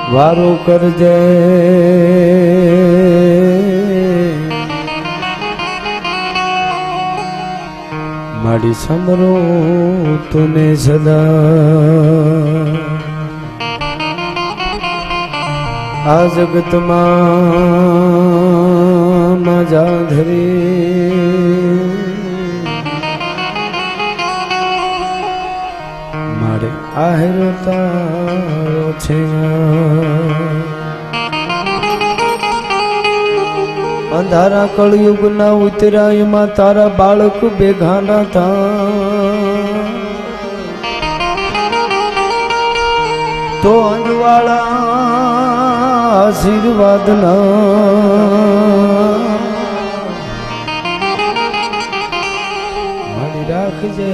વારો કરજે મારી સમરો તુને સદા આ જગતમાં મજા ધરી મારે આહેરો તારો છે અંધારા કળયુગ ના ઉતરાયમાં તારા બાળક બેઘાના થા તો અંજવાળા આશીર્વાદ ના મારી રાખજે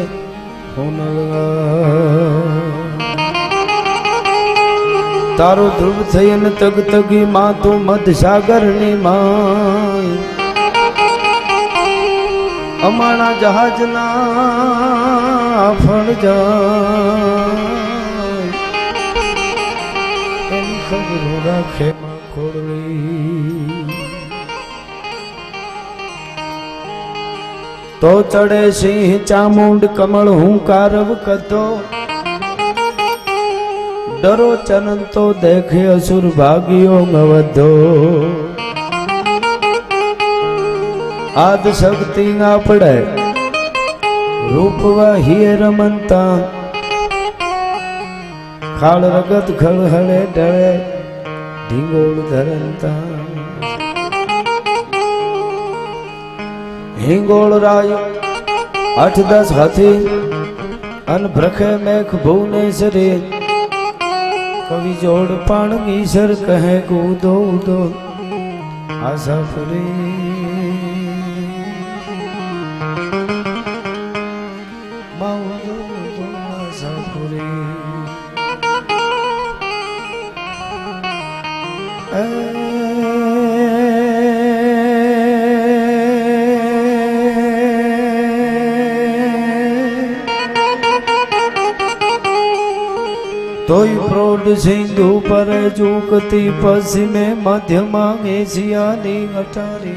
તારો ધ્રુવ થઈને તગ તગી માં તું મધ સાગર ની માં અમાણા જહાજ ના ફળ જાય એની ખબરો રાખે ખોરડી તો ચડે સિંહ ચામુંડ કમળ હું કારવ કતો ડરો ચનન તો દેખે અસુર ભાગ્યો મવધો આદ શક્તિ ના પડે રૂપવા હિય રમંતા ખાળ રગત ખળહળે ડળે ઢીંગોળ ધરંતા હિંગોળ રાય 8-10 હાથી અન ભ્રખે મેઘ ભુવનેશ્વરી કવિ જોડ પણ ઈશ્વર કહે કૂદો ઉદો આશા ફરી આશા ફરી તોય પ્રોઢ સિંધુ પર ઝૂકતી પશ્ચિમે મધ્યમાં એશિયાની અટારી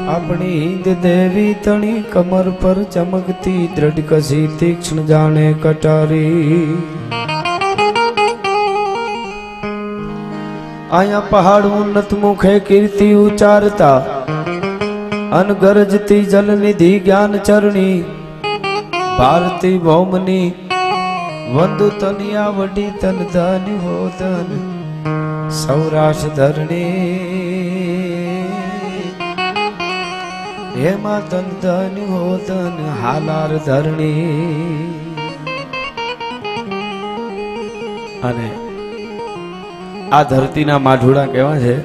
આપણી હિંદ દેવી તણી કમર પર ચમકતી દ્રઢ કસી તીક્ષ્ણ જાણે કટારી આયા પહાડ ઉન્નત મુખે કીર્તિ ઉચ્ચારતા અનગરજતી જલનિધિ જ્ઞાન ચરણી ભારતી ભૌમની વંદુ તનિયા વડી તન ધન હો ધન સૌરાષ્ટ્ર ધરણી હેમા તન ધન હો ધન હાલાર ધરણી અને આ ધરતીના માઢુડા કેવા છે?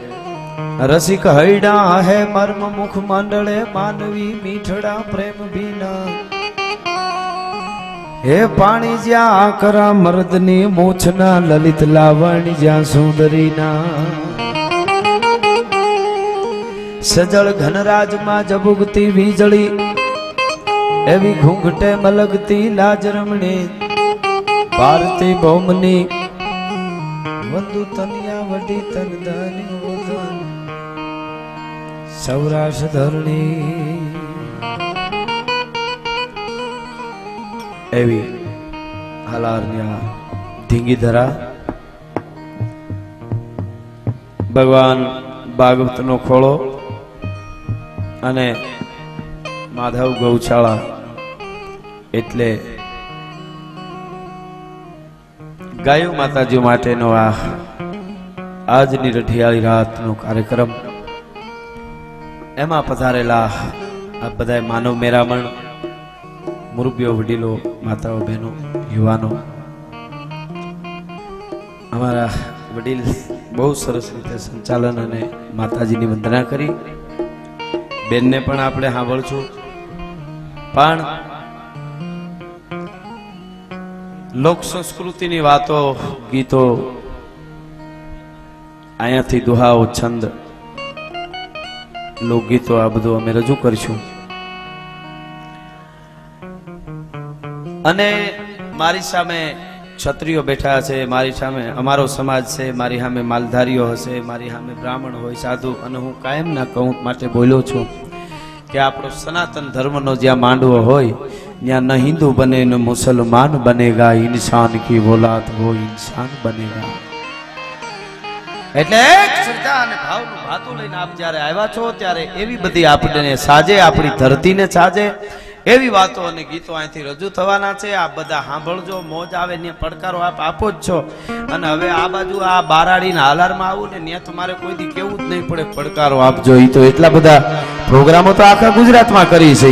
રસિક હૈડા હે મર્મ મુખ મંડળે માનવી મીઠડા પ્રેમ બીના. હે પાણી જ્યાં આકરા મર્દની મૂછના લલિત લાવણી જ્યાં સુંદરીના. સજળ ઘનરાજમાં જબુગતી વીજળી એવી ઘૂંઘટે મલગતી લાજ રમણી. ભારતી ભૌમની વંદુ તનિયા વડી તન દાની વદન સૌરાષ્ટ્ર ધરણી. એવી હાલારન્યા ધીંગી ધરા ભગવાન ભાગવતનો ખોળો અને માધવ ગૌશાળા એટલે ગાયો માતાજી માટેનો આ આજની રઢિયાળી રાતનો કાર્યક્રમ. એમાં પધારેલા આ બધા માનવ મેરામણ, મુરબ્બીઓ, વડીલો, માતાઓ, બહેનો, યુવાનો. અમારા વડીલ બહુ સરસ રીતે સંચાલન અને માતાજીની વંદના કરી. બેનને પણ આપણે સાંભળશું. પણ લોક સંસ્કૃતિની વાતો, ગીતો, અહીંયાથી દુહાઓ, છંદ, લોકગીતો આ બધું અમે રજૂ કરીશું. અને મારી સામે ક્ષત્રિયો બેઠા છે, મારી સામે અમારો સમાજ છે, મારી સામે માલધારીઓ હશે, મારી સામે બ્રાહ્મણ હોય, સાધુ. અને હું કાયમ ના કહું માટે બોલ્યો છું કે આપણો સનાતન ધર્મનો જ્યાં માંડવો હોય ત્યાં ન હિન્દુ બને ન મુસલમાન બનેગા, ઇન્સાન કી ઓલાદ હો ઇન્સાન બનેગા. એટલે એક શ્રદ્ધા અને ભાવનું ભાતું લઈને આપ જ્યારે આવ્યા છો ત્યારે એવી બધી આપણને સાજે, આપણી ધરતીને સાજે એવી વાતો અને ગીતો અહીંથી રજૂ થવાના છે. આ બધા સાંભળજો, મોજ આવે ને પડકારો આપ આપો જ છો. અને હવે આ બાજુ આ બારાડીના હાલારમાં આવું ને ત્યાં તમારે કોઈ દી કેવું જ નહીં પડે પડકારો આપજો. એ તો એટલા બધા પ્રોગ્રામો તો આખા ગુજરાતમાં કરી છે,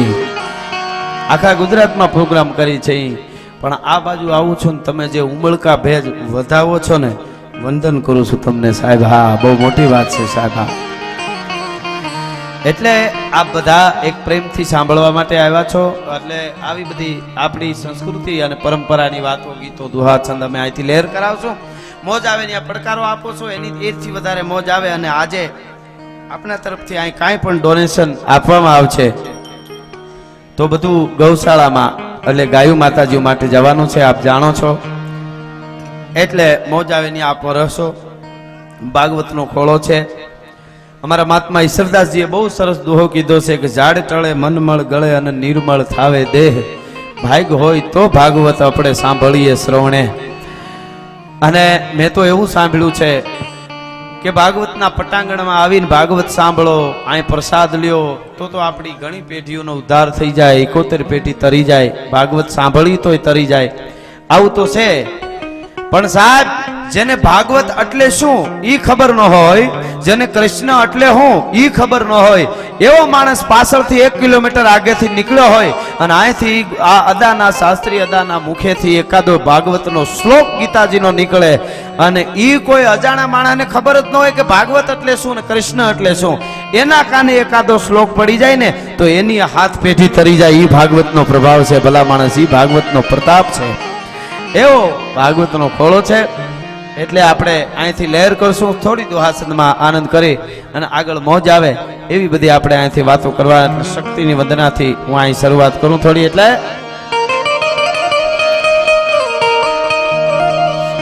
આખા ગુજરાતમાં પ્રોગ્રામ કરી છે. પણ આ બાજુ આવું છું ને તમે જે ઉમળકા ભેજ વધાવો છો ને, વંદન કરું છું તમને સાહેબ. હા, બહુ મોટી વાત છે સાહેબ. હા, એટલે આપ બધા એક પ્રેમથી સાંભળવા માટે આવ્યા છો. એટલે આવી બધી આપણી સંસ્કૃતિ અને પરંપરાની વાતો, ગીતો, દુહા, છંદ અમે અહીંથી લહેર કરાવશું. મોજ આવે ને પડકારો આપો છો એની એથી વધારે મોજ આવે. અને આજે આપણા તરફથી અહીં કાંઈ પણ ડોનેશન આપવામાં આવશે તો બધું ગૌશાળામાં એટલે ગાયો માતાજીઓ માટે જવાનું છે, આપ જાણો છો. એટલે મોજ આવે ને આપ રહેશો. ભાગવતનો ખોળો છે. અમારા મહાત્મા ઈશ્વરદાસજીએ બહુ સરસ દોહો કીધો છે કે ઝાડ ટળે મનમળ ગળે અને નિર્મળ થાવે દેહ, ભાગ હોય તો ભાગવત આપણે સાંભળીએ શ્રવણે. અને મેં તો એવું સાંભળ્યું છે કે ભાગવતના પટાંગણમાં આવીને ભાગવત સાંભળો, અહીં પ્રસાદ લ્યો તો આપણી ઘણી પેઢીઓનો ઉદ્ધાર થઈ જાય. 71 પેઢી તરી જાય, ભાગવત સાંભળી તોય તરી જાય. આવું તો છે. પણ સાહેબ, જેને ભાગવત એટલે શું ઈ ખબર ન હોય, જેને કૃષ્ણ એટલે હું ઈ ખબર ન હોય, એવો માણસ પાછળથી 1 કિલોમીટર આગેથી નીકળ્યો હોય અને અહીંથી આ અદાના શાસ્ત્રી અદાના મુખેથી એકાદો ભાગવતનો શ્લોક ગીતાજીનો નીકળે અને ઈ કોઈ અજાણા માણસને ખબર જ ન હોય કે ભાગવત એટલે શું ને કૃષ્ણ એટલે શું, એના કાને એકાદો શ્લોક પડી જાય ને તો એની હાથ પેઢી તરી જાય. ઈ ભાગવતનો પ્રભાવ છે ભલા માણસ, ઈ ભાગવતનો પ્રતાપ છે. એવો ભાગવતનો ખોળો છે. એટલે આપણે અહીંથી લહેર કરશું, થોડી દુહાસનમાં આનંદ કરી અને આગળ મોજ આવે એવી બધી આપણે અહીંથી વાતો કરવા. શક્તિની વંદનાથી હું અહીં શરૂઆત કરું થોડી. એટલે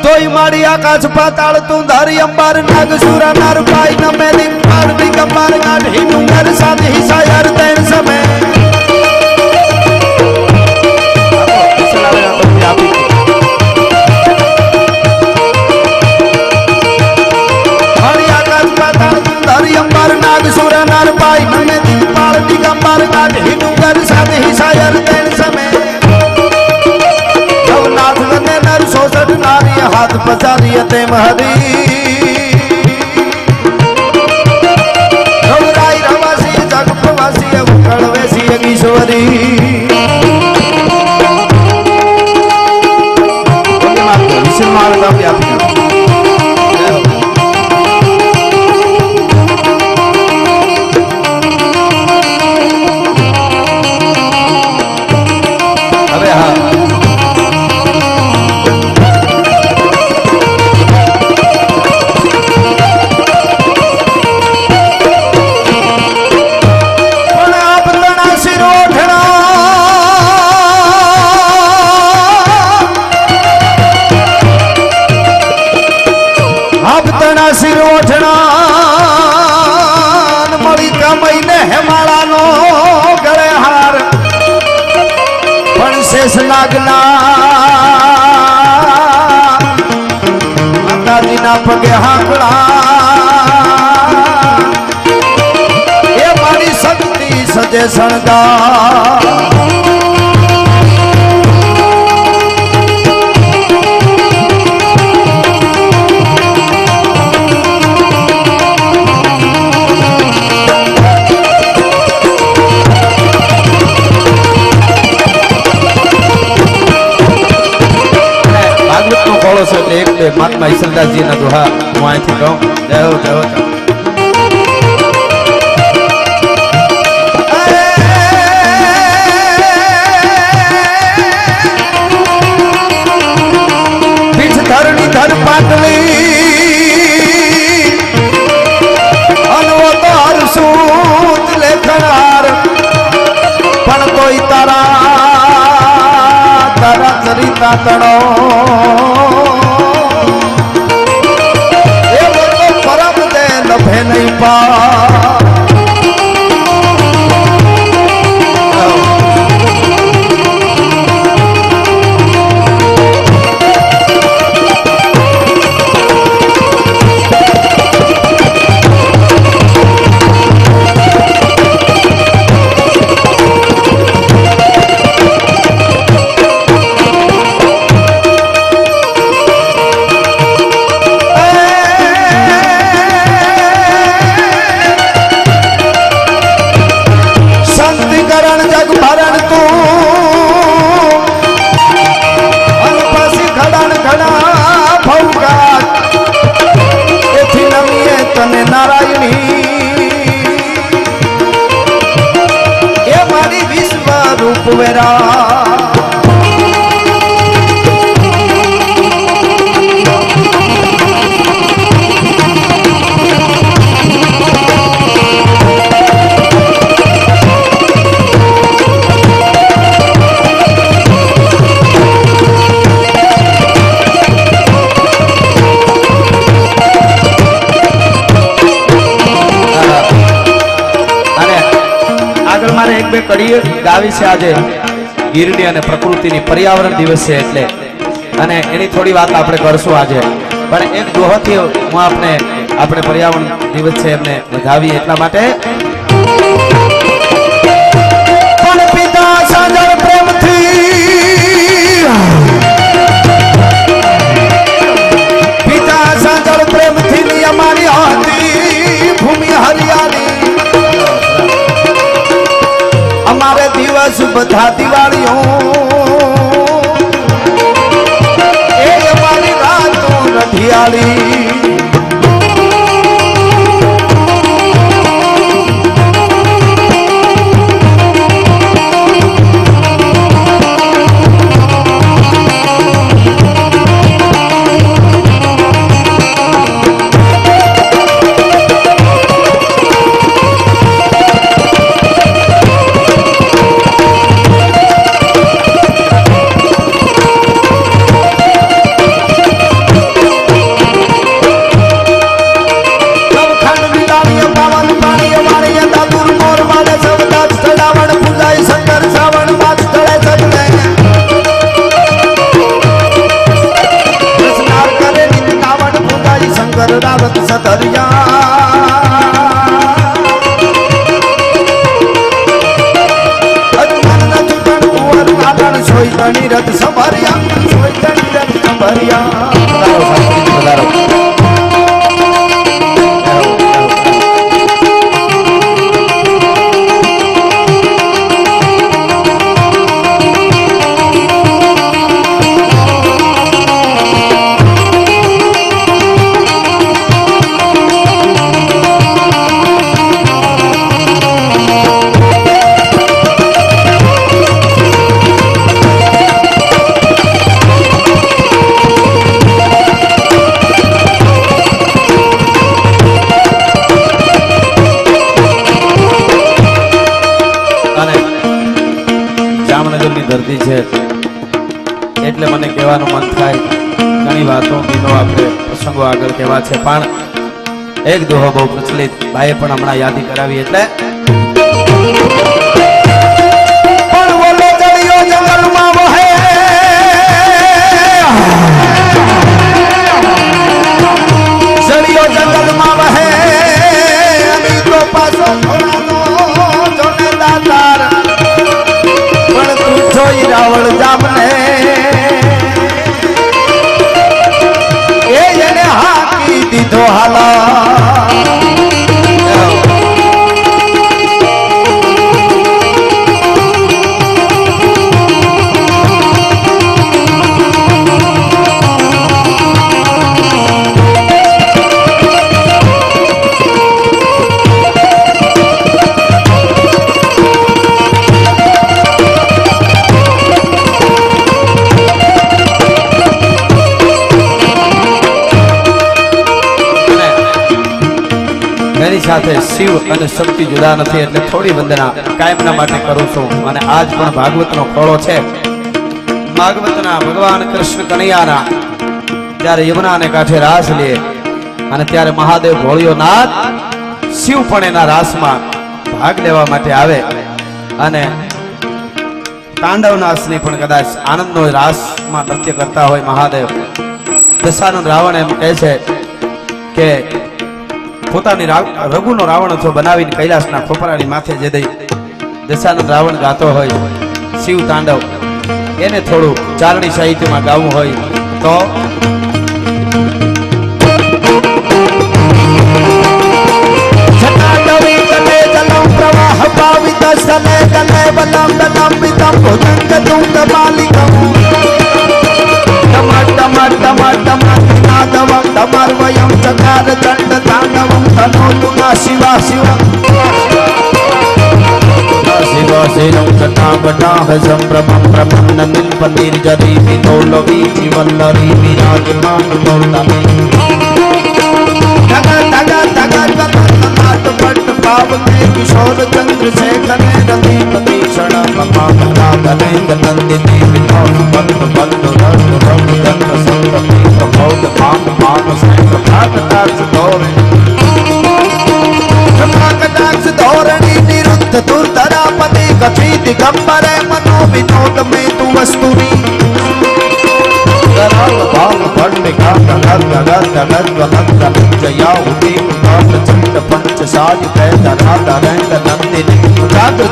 તોય માડી આકાશ પાતાળ તું ધારી અંબાર નાગ સુરા નાર પાઈ નમે દિન પાર દિગંબર ગાઢી ડુંગર સાથે હિસાયર તેણ સમય હાથ પચારીએ તેમ હરી ગૌરાઈ રવાસી જગ પ્રવાસી કળવેસી કિશોરી વિશેષ માળ આપી આપતણા શિર ઓઠણા મળી કમાઈને હેમાળાનો ગળે હાર પણ શેષ નાગના માતાજીના પગે હાકડા એ મારી શક્તિ સજે શણગાર એટલે એક બે મહાત્મા ઈશ્વરદાસજી ના દોહા હું અહીંથી કહું. જય હો જય હો. પીઠ ધરણી ધર પાટલી અનવતાર સૂત લેખનાર પણ કોઈ તારા ચરિતા તણો લભે નહીં પા બે કડી ગાવી છે આજે ગીરની અને પ્રકૃતિની પર્યાવરણ દિવસ છે એટલે અને એની થોડી વાત આપણે કરશું આજે પણ એક દોહથી હું આપણે પર્યાવરણ દિવસ છે એમને વધાવી એટલા માટે પણ પિતા સાજળ પ્રેમથી પિતા સાજળ પ્રેમથી અમારી હતી ભૂમિ હરિયાળી અમારે દિવસ બધા દિવાળીઓ એ અમારી રાતો રઢિયાળી રથ સંભર્યા ધરતી છે એટલે મને કહેવાનું મન થાય ઘણી વાતો આપણે પ્રસંગો આગળ કહેવા છે, પણ એક દોહો બહુ પ્રચલિત ભાઈએ પણ હમણાં યાદી કરાવી એટલે પણ બોલો જળિયો જંગલમાં વહે, જળિયો જંગલમાં વહે અને તો પાછો થોડાનો જોને દાતાર પણ તું જોઈ રાવળ જામને એને હાકી દીધો હાલા એની સાથે શિવ અને શક્તિ જુદા નથી એટલે થોડી વંદના કાયમના માટે કરું છું. અને આજ પણ ભાગવતનો ખોળો છે. ભાગવતના ભગવાન કૃષ્ણ કનૈયાના જ્યારે યમુનાને કાંઠે રાસ લે અને ત્યારે મહાદેવ ભોળિયોનાથ શિવ પણ એના રાસમાં ભાગ લેવા માટે આવે અને તાંડવનાશની પણ કદાચ આનંદનો રાસમાં નૃત્ય કરતા હોય મહાદેવ. દશાનંદ રાવણ એમ કહે છે કે પોતાની રઘુનો રાવણ છો બનાવીને કૈલાસના ખોપરાની માથે જે દઈ દશાનંદ રાવણ ગાતો હોય શિવ તાંડવ, એને થોડું ચારણી સાહિત્યમાં ગાવું હોય તો શિવા શિવા સંભ્રમમ પ્રમન્ન નિલ્પનિર જરી વિલોલવી જીવલ્લરી વિરાજમાન ગૌતમે કિશોર ચંદ્ર શેખર રતિપતિ ક્ષણ ધોરણી નિરુદ્ધ દુર્ધરાપતિ કચી દિગંબરે મનો વિનોદ મે તુ વસ્તુની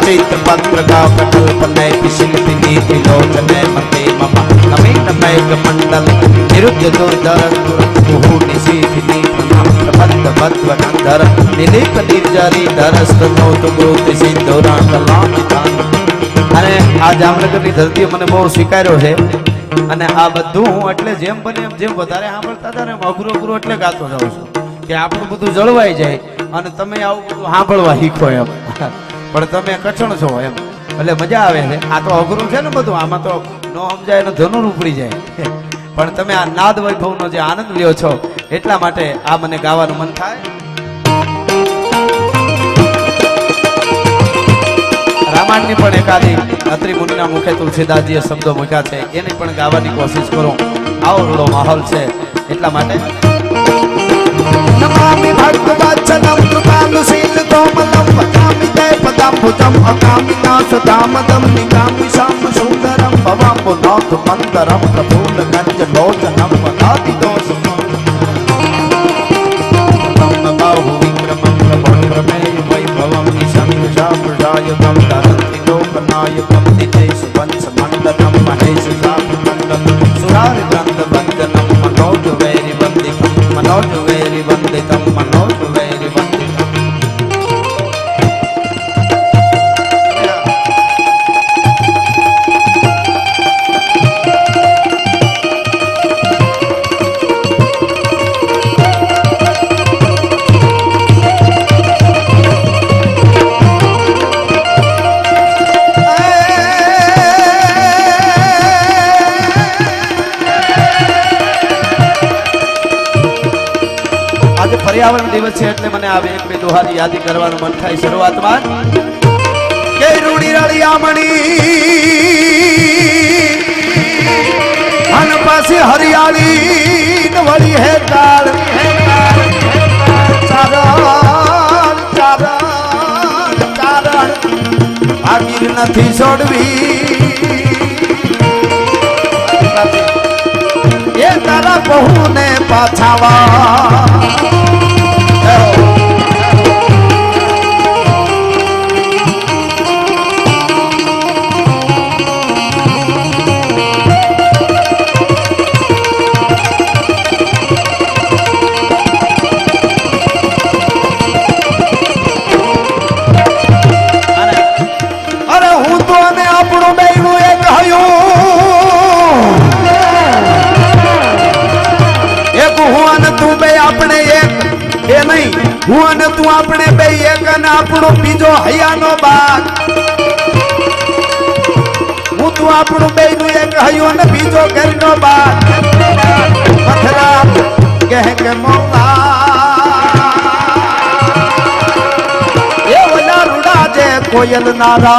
चैत्र पत्र का कल्पने शिल्पिनी त्रिलोचने मते मम नवीन मेघ मंडल निरुद्ध दुर्धर निशीथिनी प्रबंध मध्वनंदर निलीप निर्जरी धरस्तनो तुगुति सिंधुरा कलामितान. અને આ જામનગરની ધરતીએ મને બહુ સ્વીકાર્યો છે અને આ બધું હું એટલે જેમ બને એમ જેમ વધારે સાંભળતા હતા ને અઘરું અઘરું એટલે ગાતો જાઉં છું કે આપણું બધું જળવાઈ જાય અને તમે આવું બધું સાંભળવા શીખો એમ. પણ તમે કઠણ છો એમ એટલે મજા આવે છે. આ તો અઘરું છે ને બધું, આમાં તો ન સમજાય ને ધનુર ઉપડી જાય પણ તમે આ નાદ વૈભવનો જે આનંદ લ્યો છો એટલા માટે આ મને ગાવાનું મન થાય. રામાયણની પણ એકાદી અત્રિ મુનિના મુખે તુલસીદાસજીએ શબ્દો મૂક્યા છે એની પણ ગાવાની કોશિશ કરું. આવો રૂડો માહોલ છે એટલા માટે નમામિ ભક્તવત્સલમ કૃપાલુશીલ કોમલમ વદામિ તે પદાંબુજમ અકામિના સદામદમ નિકામિ શામ સુંદરમ ભવાંબુનાથ મંદરમ પ્રફુલ્લ ગંજ લોચનમ વદાતિ દોષમ બાહુ વિક્રમમ પ્રભ્રમેય વૈભવમ નિશંશાપૃષાયુધમ ધરંતિ લોકનાયકમ દિતેશ વંશ મંડલમ મહેશ શાપમંડલમ સુરારિ વૃંદ વંદનમ મનોજ વૈરી વંદિતમ મનોજ વૈરી વંદિતમ મનોજ વૈરી વંદિતમ. પર્યાવરણ દિવસ છે એટલે મને આ એક બે દોહાની યાદી કરવાનું મન થાય. શરૂઆતમાં કે રૂડી રળિયામણી પાછી હરિયાળી ને વળી હે કાળ ચારણ ચારણ ચારણ આ ગીર નથી છોડવી એ તારા બહુને પાછાવા હું અને તું આપણે બે એક અને આપણો બીજો હૈયાનો બાગ હું તું આપણું બે નું એક હૈયો અને બીજો ઘરનો બાગ પથરા કહે કે મોલા એ ઓલા રૂડા જે કોયલ નારા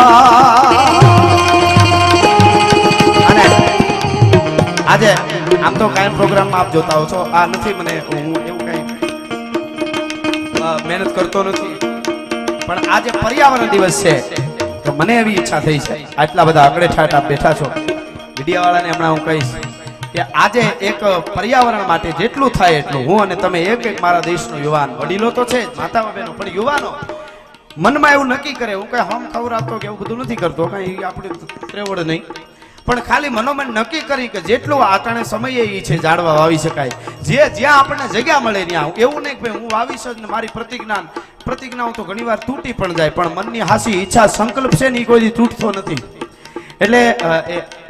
અને આજે આમ તો કાયમ પ્રોગ્રામમાં આપ જોતા હો છો આ નથી મને હું એવું કઈ મહેનત કરતો નથી પણ આજે પર્યાવરણ દિવસ છે તો મને એવી ઈચ્છા થઈ છે આટલા બધા આગળ ઠાઠ આપ બેઠા છો મીડિયા વાળાને હમણાં હું કહીશ કે આજે એક પર્યાવરણ માટે જેટલું થાય એટલું હું અને તમે એક એક મારા દેશનો યુવાન વડીલો તો છે માતા બહેનો પણ યુવાનો મનમાં એવું નક્કી કરે હું કઈ હમ ખવડાવતો કે એવું બધું નથી કરતો કઈ આપણે ત્રેવડ નહીં પણ ખાલી મનોમન નક્કી કરી કે જેટલું આટાણે સમયે એ છે ઝાડવા વાવી શકાય જે જ્યાં આપણને જગ્યા મળે ત્યાં એવું નહીં કે હું વાવીશ જ ને મારી પ્રતિજ્ઞાઓ તો ઘણીવાર તૂટી પણ જાય પણ મનની હાસી ઈચ્છા સંકલ્પ છે ને એ કોઈ તૂટતો નથી એટલે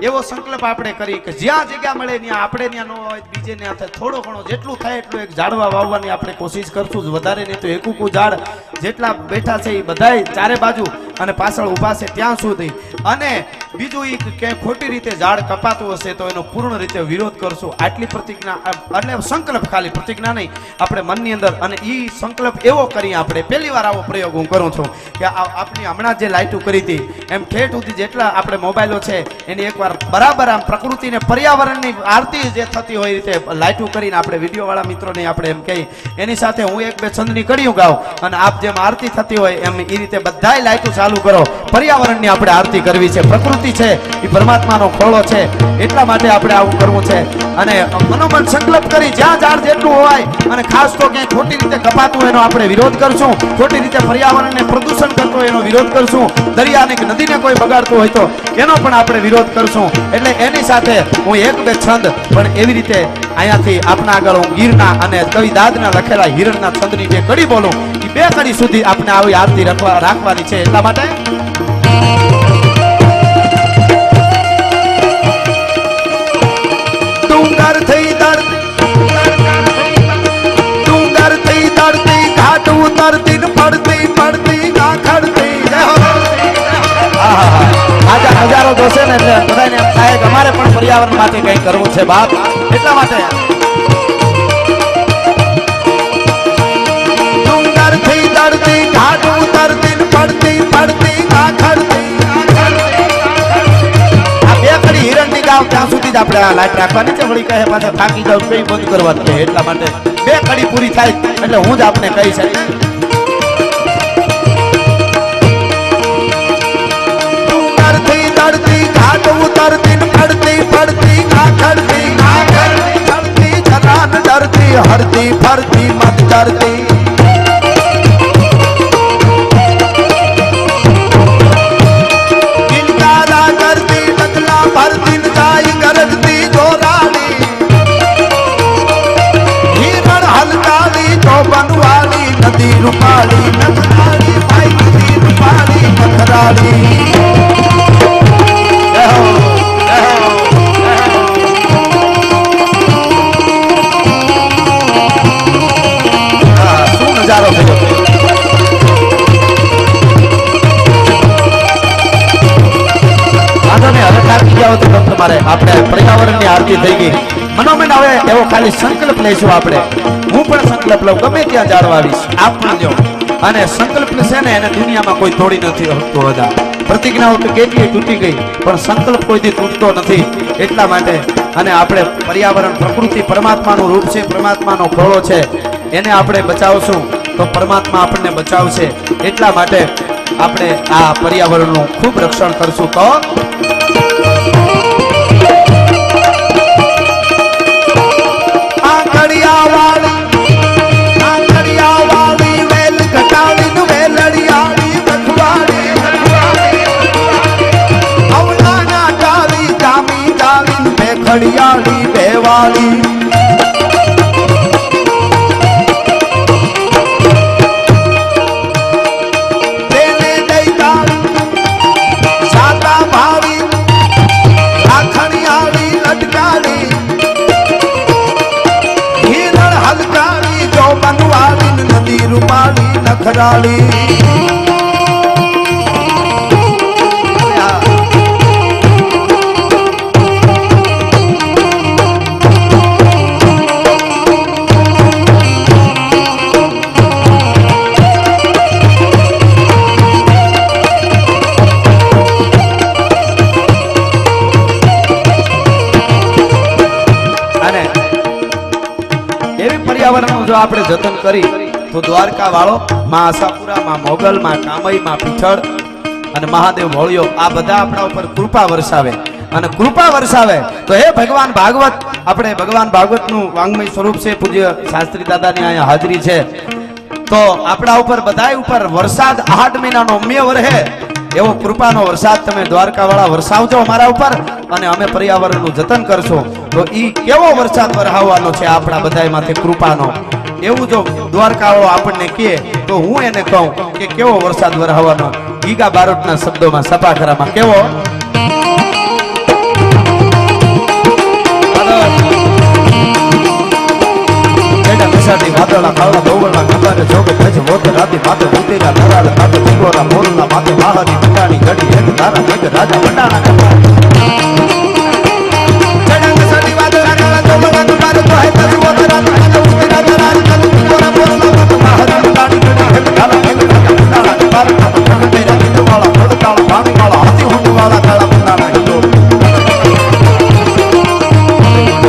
એવો સંકલ્પ આપણે કરી કે જ્યાં જગ્યા મળે ત્યાં આપણે ત્યાં ન હોય બીજે ત્યાં થાય થોડો ઘણો જેટલું થાય એટલું એક ઝાડવા વાવવાની આપણે કોશિશ કરશું વધારે નહીં તો એકુકુ ઝાડ જેટલા બેઠા છે એ બધાય ચારે બાજુ અને પાછળ ઊભા છે ત્યાં સુધી અને બીજું એ કે ખોટી રીતે ઝાડ કપાતું હશે તો એનો પૂર્ણ રીતે વિરોધ કરશું આટલી પ્રતિજ્ઞા એટલે સંકલ્પ ખાલી પ્રતિજ્ઞા નહીં આપણે મનની અંદર અને એ સંકલ્પ એવો કરી આપણે પહેલી વાર આવો પ્રયોગ હું કરું છું કે આપણી હમણાં જે લાઇટો કરી હતી એમ ઠેઠ સુધી જેટલા આપણે મોબાઈલો છે એની એકવાર બરાબર આમ પ્રકૃતિને પર્યાવરણની આરતી જે થતી હોય રીતે લાઇટો કરીને આપણે વિડીયો વાળા મિત્રોને આપણે એમ કહી એની સાથે હું એક બે છંદની કડીઓ ગાઉં અને આપ જેમ આરતી થતી હોય એમ એ રીતે બધાય લાઇટો ચાલુ કરો પર્યાવરણની આપણે આરતી કરવી છે પ્રકૃતિ છે એ પરમાત્માનો ખોળો છે એટલા માટે આપણે આવું કરવું છે અને મનોમન સંકલ્પ કરી જ્યાં ઝાડ જેટલું હોય અને ખાસ તો ક્યાંય ખોટી રીતે કપાતું એનો આપણે વિરોધ કરશું ખોટી રીતે પર્યાવરણને પ્રદૂષણ કરતો એનો વિરોધ કરશું દરિયાને કે નદીને કોઈ બગાડતું હોય તો એનો પણ આપણે વિરોધ કરશું એટલે એની સાથે હું એક બે છંદ પણ એવી રીતે અહીંયાથી આપના આગળ હું ગીરના અને કવિ દાદના લખેલા હિરણના છંદની જે કડી બોલું એ બે કડી સુધી આપણે આવી આરતી રાખવાની છે એટલા માટે ડુંગર થઈ દડતી ઘાટ ઉતરતી પડતી પડતી ના ખડતી આજા હજારો દોષે ને એટલે બધાને એમ થાય કે અમારે પણ પર્યાવરણ માટે કંઈ કરવું છે બાપ એટલા માટે ડુંગર થઈ દડતી ઘાટ ઉતરતી પડતી પડતી ના ખડતી આ બે કડી હિરણની ગાવ ત્યાં સુધી જ આપણે આ લાઈટ રાખવાની છે વળી કહે પાછા થાકી જાવ કઈ બંધ કરવાની છે એટલા માટે બે કડી પૂરી થાય એટલે હું જ આપને કહી શકીશ घाट उतरती पड़ती पड़ती खड़ती खड़ती छलान डरती हरती फरती मत डरती किलकारा करती डकला भरती गाय गरजती जोराली हिरण हलकाली तो बनवाली नदी रूपाली नखराली भाई नदी रूपाली नखराली આપણે પર્યાવરણની આરતી થઈ ગઈ મનોમન હવે એવો ખાલી સંકલ્પ લઈશું આપણે હું પણ સંકલ્પ લઉં ગમે ત્યાં ઝાડ વાવીશ આપ પણ લ્યો અને સંકલ્પ છે ને એને દુનિયામાં કોઈ તોડી નથી શકતું બધા પ્રતિજ્ઞાઓ તો કેટલી તૂટી ગઈ, પણ સંકલ્પ કોઈથી તૂટતો નથી. એટલા માટે અને આપણે પર્યાવરણ, પ્રકૃતિ પરમાત્માનું રૂપ છે, પરમાત્માનો ખોળો છે, એને આપણે બચાવશું તો પરમાત્મા આપણને બચાવશે. એટલા માટે આપણે આ પર્યાવરણનું ખૂબ રક્ષણ કરશું તો ખડિયાળી બેવાળી તેને દઈતાળી સાતા ભાવી આખણિયાળી લટકાળી હિરણ હલકાળી જો બનવાળી નદી રૂપાળી નખરાળી પર્યાવરણનું જો આપણે જતન કરી તો દ્વારકા વાળો, માં આશાપુરા, માં મોગલ, માં કામઈ, માં પીઠળ અને મહાદેવ ભોળિયો આ બધા આપણા ઉપર કૃપા વરસાવે. અને કૃપા વરસાવે તો હે ભગવાન ભાગવત, આપણે ભગવાન ભાગવતનું વાંગ્મય સ્વરૂપ છે, પૂજ્ય શાસ્ત્રી દાદાની અહીંયા હાજરી છે, તો આપણા ઉપર બધાય ઉપર વરસાદ 8 મહિનાનો મેં વરહે એવો કૃપાનો વરસાદ તમે દ્વારકા વાળા વરસાવજો અમારા ઉપર, અને અમે પર્યાવરણનું જતન કરશું તો ઈ કેવો વરસાદ વરહાવવાનો છે આપણા બધાય માથે કૃપાનો. એવું જો દ્વારકા વાળો આપણને કહે તો હું એને કહું કે કેવો વરસાદ વરહાવવાનો. ગીગા બારોટના શબ્દોમાં સપાખરામાં કેવો વાદળા કાળા દોવળના ગંગાને જોગે ભજ મોત રાતી માથે ઉતેરા ધરાલ કાટે ચીગોરા મોરના માથે મહાની ગંગાની ઘડી એક ધારા મેઘ રાજા બંડાના ગંગા ચડંગ સડી વાદળા કાળા દોવળના ગંગાને તો હે તરી ઓતરા કાટે ઉતેરા ધરાલ કાટે ચીગોરા મોરના માથે મહાની ગંગાની ઘડી એક ધારા મેઘ રાજા બંડાના ગંગા કાટે ચડંગ રાતી વાળા પડતાળા પાણી વાળા હાથી હુંડ વાળા કાળા બંડાના હિંદો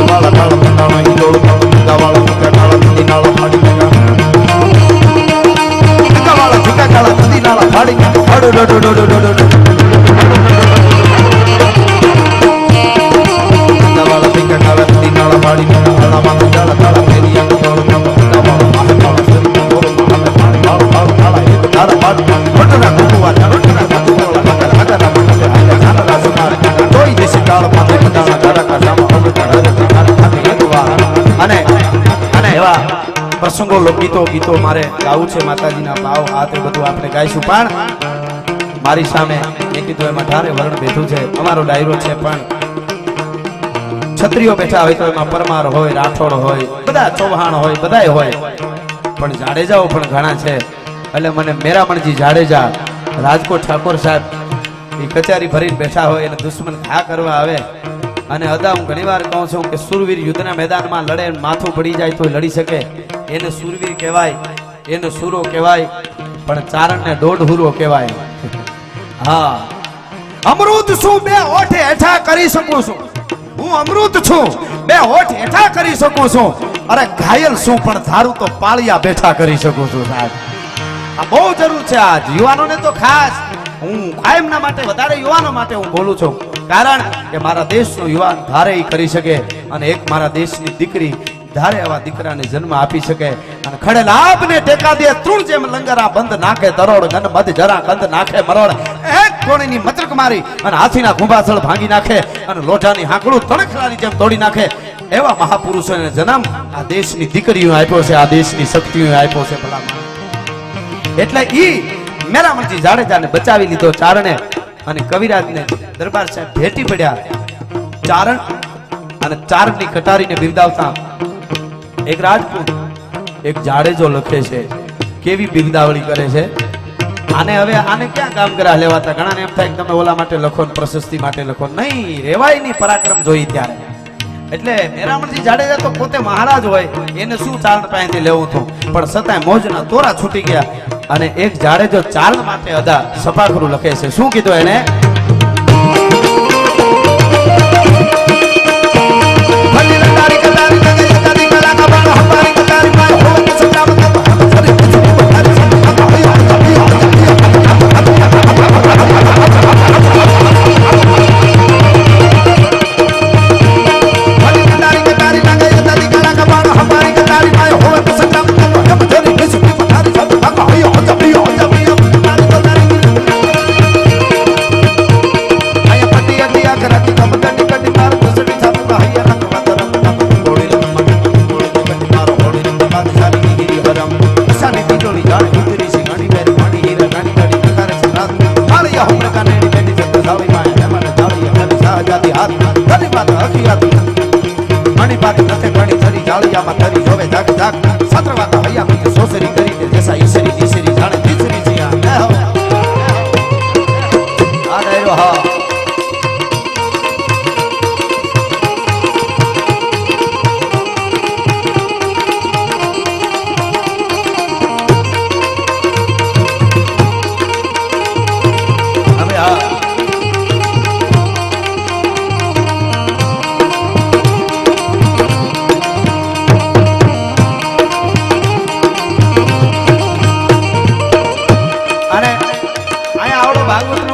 વાળા કાળા બંડાના હિંદો ગંગા વાળા પ્રસંગો, લોકગીતો, ગીતો મારે ગાવું છે, માતાજીના ભાવ આ તે બધું આપણે ગાઈશું. પણ મારી સામે મેં કીધું એમાં ઢારે વર્ણ બેઠું છે, અમારો ડાયરો છે, પણ ક્ષત્રિયો બેઠા હોય તો એમાં પરમાર હોય, રાઠોડ હોય, બધા ચૌહાણ હોય, બધાય હોય, પણ જાડેજાઓ પણ ઘણા છે. એટલે મને મેરામણજી જાડેજા, રાજકોટ ઠાકોર સાહેબ એ કચેરી ભરીને બેઠા હોય અને દુશ્મન ઘા કરવા આવે. અને અદા હું ઘણીવાર કહું છું કે સુરવીર યુદ્ધના મેદાનમાં લડે, માથું પડી જાય તો લડી શકે, એને સુરવીર કહેવાય, એને સુરો કહેવાય, પણ ચારણને દોઢ હુરો કહેવાય. હા, અમૃત છું બે હોઠે હેઠા કરી શકું છું, હું અમૃત છું બે હોઠ હેઠા કરી શકું છું, અરે ઘાયલ છું પણ ધારું તો પાળિયા બેઠા કરી શકું છું. સાહેબ આ બહુ જરૂર છે. આજ યુવાનોને તો ખાસ હું કાયમના માટે વધારે યુવાનો માટે હું બોલું છું, કારણ કે મારા દેશનો યુવાન ધારે ઈ કરી શકે, અને એક મારા દેશની દીકરી ધારે આવા દીકરાને જન્મ આપી શકે. અને ખડે લાભને ટેકા દે તૃણ જેમ લંગરા બંધ નાખે તરોડ ગન મધ જરા કંદ નાખે મરોડ, એક કોણીની મચરક મારી અને હાથીના કુંભાસળ ભાંગી નાખે અને લોઢાની હાંકડું તણખલાની જેમ તોડી નાખે, એવા મહાપુરુષોને જન્મ આ દેશની દીકરીઓ આપ્યો છે, આ દેશની શક્તિઓ આપ્યો છે. ભલા એટલે ઈ મેરામણજી જાડેજાને બચાવી લીધો ચારણે, અને કવિરાજને દરબાર સાહેબ ભેટી પડ્યા. ચારણ અને ચારણની કટારીને બિરદાવતા એક રાજપૂત એક જાડેજો લખે છે, કેવી બિરદાવળી કરે છે. આને હવે આને ક્યાં કામ કરા લેવાતા? ઘણાને એમ થાય કે તમે ઓલા માટે લખો ને પ્રશસ્તિ માટે લખો, નહીં, રેવાય નહીં, પરાક્રમ જોઈ ત્યારે. એટલે મેરામણજી જાડેજા તો પોતે મહારાજ હોય, એને શું ચારણ પાસેથી લેવું હતું, પણ છતાંય મોજના તોરા છૂટી ગયા. અને એક ઝાડે જો ચારણ માટે અદા સપાખરું લખે છે. શું કીધું એને?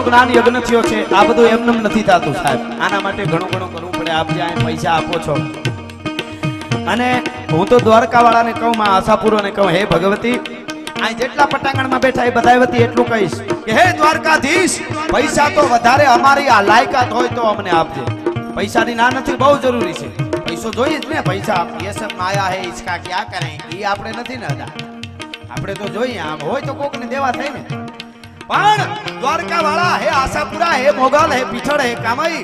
જ્ઞાન યજ્ઞ થયો છે. આ બધું એમને નથી થતું સાહેબ. આના માટે ઘણું ઘણું કરવું પડે. આપ જે અહીં પૈસા આપો છો, અને હું તો દ્વારકા વાળાને કહું, માં આશાપુરોને કહું, હે ભગવતી, અહીં જેટલા પટાંગણમાં બેઠા એ બધા વતી એટલું કહીશ કે હે દ્વારકાધીશ, પૈસા તો વધારે અમારી આ લાયકાત હોય તો અમને આપજે. પૈસાની ના નથી, બહુ જરૂરી છે. પૈસો જોઈએ જ ને. પૈસા ये सब माया है, इसका क्या करें, એ આપણે નથી ને હતા. આપણે તો જોઈએ, આમ હોય તો કોકને દેવા થાય ને. પણ દ્વારકા વાળા, હે આશાપુરા, હે મોગલ, હે પીઠળ, હે કામાઈ,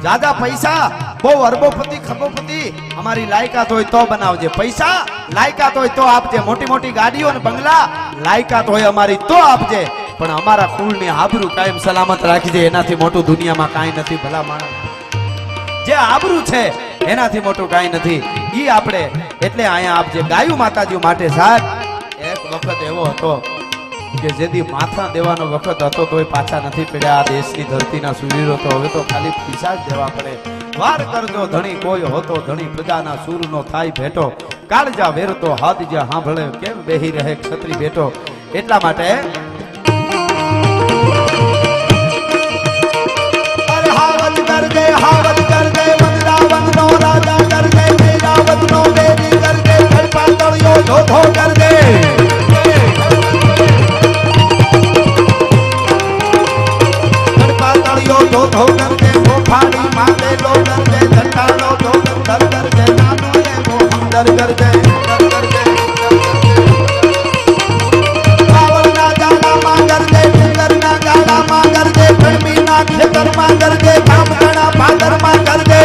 જ્યાદા પૈસા, બહુ અરબોપતિ ખબોપતિ અમારી લાયકાત હોય તો બનાવજે. પૈસા લાયકાત હોય તો આપજે. મોટી મોટી ગાડીઓ અને બંગલા લાયકાત હોય અમારી તો આપજે. પણ અમારા કુળની આબરૂ કાયમ સલામત રાખજે. એનાથી મોટું દુનિયામાં કાંઈ નથી. ભલા માણસ, જે આબરૂ છે એનાથી મોટું કાંઈ નથી. ઈ આપણે એટલે અહીંયા આપજે. ગાયું માતાજી માટે સાહેબ એક વખત એવો હતો કે જેથી માથા દેવાનો વખત હતો તોય પાછા નથી પડ્યા. આ દેશની ધરતીના સુવીરો તો હવે તો ખાલી પૈસા જ દેવા પડે. વાર કરજો ધણી, કોઈ હોતો ધણી, પ્રજાના સૂરનો થાય ભેટો, કાળજા વેરતો હાથ જે સાંભળે, કેમ બેહી રહે ક્ષત્રિય બેટો. એટલા માટે હાવત કર દે, હાવત કર દે, વનરાવનનો રાજા કર દે, મેરાવતનો બેદી કર દે, કલ્પાતળિયો ધોધો કર દે. ધોધો કર દે, મોફાડી માંગેલો કર દે, ધંટાનો ધોધો કર દે, નાનો લે મોહંદર કર દે, કર દે. પાવરના ગાળામાં કર દે, ડુંગરના ગાળામાં કર દે, કણમીના ખેતરમાં કર દે, કામગણા પાદરમાં કર દે.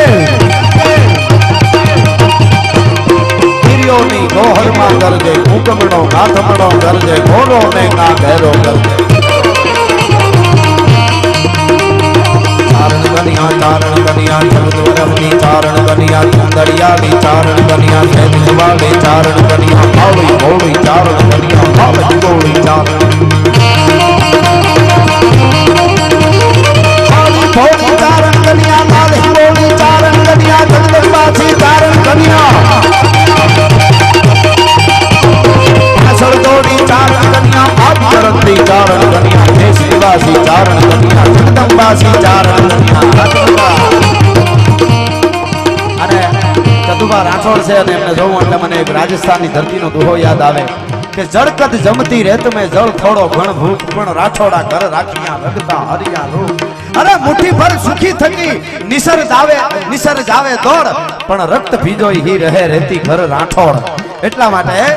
ગિરિયોની ગોહરમાં કર દે, ઉકમણો ગાથમણો કર દે, ઘોડો ને ના ઘેરો કર દે. ચારણ કન્યા જગદવરની ચારણ કન્યા સુંદરિયાની ચારણ કન્યા સૈનિકવાળી ચારણ કન્યા ભાવી ભોળી ચારણ કન્યા ભાવી ગોળી ચારણ ભોળી ચારણ કન્યા ભાવી ગોળી ચારણ કન્યા જગદંબાથી ચારણ કન્યા સળદોડી ચારણ કન્યા આપચરંતી ચારણ કન્યા દેશવાસી ચારણ કન્યા જગદંબાસી ચારણ કન્યા. અને કદુબા રાઠોડ છે અને એમને જોઉં એટલે મને એક રાજસ્થાનની ધરતીનો દુહો યાદ આવે કે જળકત જમતી રેત મેં જળ થોડો ઘણ ભૂખ પણ રાઠોડા ઘર રાખ્યા રગતા હરિયા રૂપ. અરે મુઠ્ઠી ભર સુખી થકી નિસર જાવે દોડ પણ રક્ત ભીજોઈ હી રહે રેતી ઘર રાઠોડ. એટલા માટે એક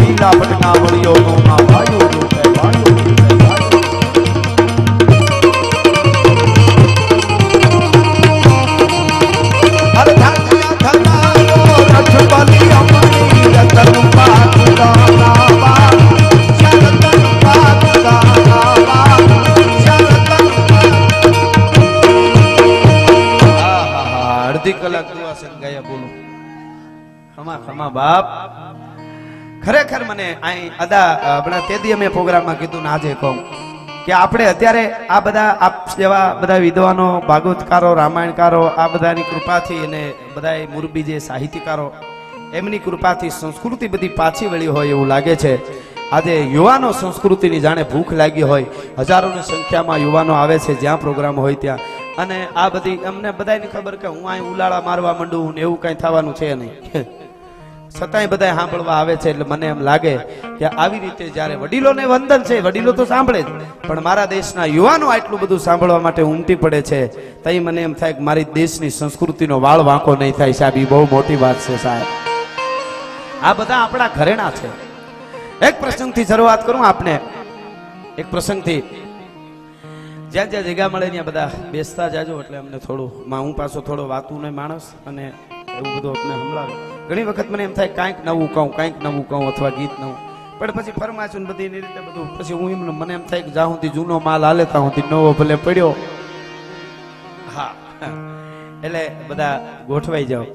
લીલા ભટકા વળિયો નો ના વાયુ રૂપે વાયુ રૂપે વાયુ અરે ધરતીયા ધરનારો રથ બલી અમારી રતન પાક દાનાવા શરતન પાક દાનાવા શરતન અડધી કલાક દુઆ છે ગયા બોલું ખમા ખમા બાપ ખરેખર મને અહીં હમણાં તે દી અમે પ્રોગ્રામમાં કીધું ને આજે કહું કે આપણે અત્યારે આ બધા આપ જેવા બધા વિદ્વાનો ભાગવતકારો રામાયણકારો આ બધાની કૃપાથી અને બધા મુરબી જે સાહિત્યકારો એમની કૃપાથી સંસ્કૃતિ બધી પાછી વળી હોય એવું લાગે છે. આજે યુવાનો સંસ્કૃતિની જાણે ભૂખ લાગી હોય, હજારોની સંખ્યામાં યુવાનો આવે છે જ્યાં પ્રોગ્રામ હોય ત્યાં, અને આ બધી અમને બધાની ખબર કે હું અહીં ઉલાળા મારવા માંડું ને એવું કંઈ થવાનું છે નહીં, છતાંય બધા સાંભળવા આવે છે. એટલે મને એમ લાગે કે આવી રીતે જ્યારે વડીલોને વંદન છે, વડીલો તો સાંભળે જ, પણ મારા દેશના યુવાનો આટલું બધું સાંભળવા માટે ઉમટી પડે છે, તઈ મને એમ થાય કે મારી દેશની સંસ્કૃતિનો વાળ વાંકો નહીં થાય. સાહેબ, એ બહુ મોટી વાત છે સાહેબ. આ બધા આપણા ઘરેણા છે. એક પ્રસંગથી શરૂઆત કરું આપને, એક પ્રસંગથી. જ્યાં જ્યાં જગ્યા મળે ત્યાં બધા બેસતા જાજો, એટલે અમને થોડું હું પાછો થોડો વાતું નહીં માણસ, અને એવું બધું આપણે હમણાં ઘણી વખત મને એમ થાય કાંઈક નવું કહું અથવા ગીત નવું, પણ પછી ફરમાશું ને બધી રીતે બધું, પછી હું એમ મને એમ થાય કે જ્યાં સુધી જૂનો માલ હાલે ત્યાં સુધી નવો ભલે પડ્યો. હા, એટલે બધા ગોઠવાઈ જાઓ.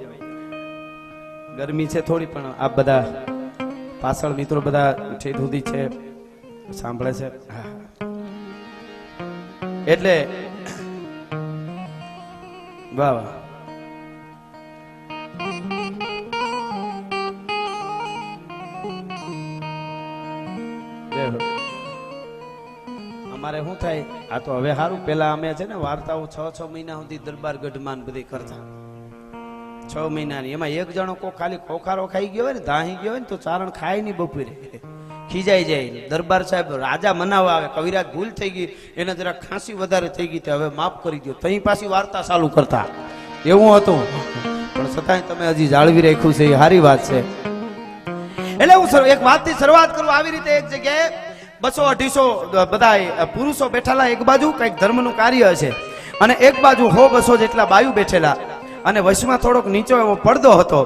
ગરમી છે થોડી, પણ આપ બધા પાછળ મિત્રો બધા ઠેઠ સુધી છે, સાંભળે છે. એટલે વાહ વાહ. અમારે શું થાય, આ તો હવે સારું, પેલા અમે છે ને વાર્તાઓ 6 મહિના સુધી દરબાર ગઢમાં બધી કરતા, 6 મહિનાની. એમાં એક જણો ખાલી ખોખારો ખાઈ ગયો હોય ને, ધાહી ગયો હોય ને, તો ચારણ ખાય નહીં, બપોરે ખીજાઈ જાય. દરબાર સાહેબ રાજા મનાવવા આવે, કવિરાજ ભૂલ થઈ ગઈ, એને જરા ખાંસી વધારે થઈ ગઈ, હવે માફ કરી દો, તઈ પાછી વાર્તા ચાલુ કરતા, એવું હતું. પણ છતાંય તમે હજી જાળવી રાખ્યું છે, એ સારી વાત છે. એટલે હું એક વાતથી શરૂઆત કરું. આવી રીતે એક જગ્યાએ 200-250 બધા પુરુષો બેઠેલા, એક બાજુ કંઈક ધર્મનું કાર્ય છે, અને એક બાજુ 100-200 જેટલા બાયુ બેઠેલા, અને વચમાં થોડોક નીચો એવો પડદો હતો.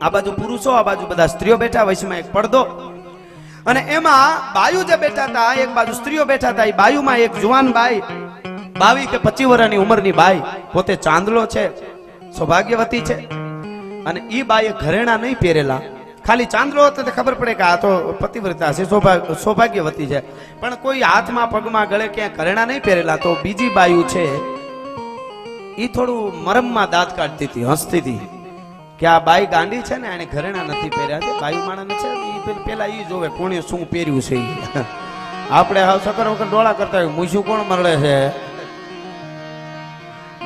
આ બાજુ પુરુષો, આ બાજુ બધા સ્ત્રીઓ બેઠા, વચમાં એક પડદો, અને એમાં બાયુ જે બેઠા હતા, એક બાજુ સ્ત્રીઓ બેઠા હતા. એ બાયુમાં એક જુવાન બાઈ, 22 કે 25 વર્ષની ઉંમરની બાઈ, પોતે ચાંદલો છે, સૌભાગ્યવતી છે, અને ઈ બાઈએ ઘરેણા નહીં પહેરેલા, ખાલી ચાંદલો હતો તો ખબર પડે કે આ તો પતિવ્રતા છે, સૌભાગ્યવતી છે, પણ કોઈ હાથમાં પગમાં ગળે ક્યાંય ઘરેણા નહીં પહેરેલા. તો બીજી બાયુ છે એ થોડું મરમમાં દાંત કાઢતી હતી, હસતી હતી કે આ બાઈ ગાંડી છે ને, એને ઘરેણા નથી પહેર્યા છે. બાયુ માણસ છે, પેલા એ જોવે કોણે શું પહેર્યું છે. આપણે હાવ સકર વગર ડોળા કરતા હોય, મૂછું કોણ મરડે છે,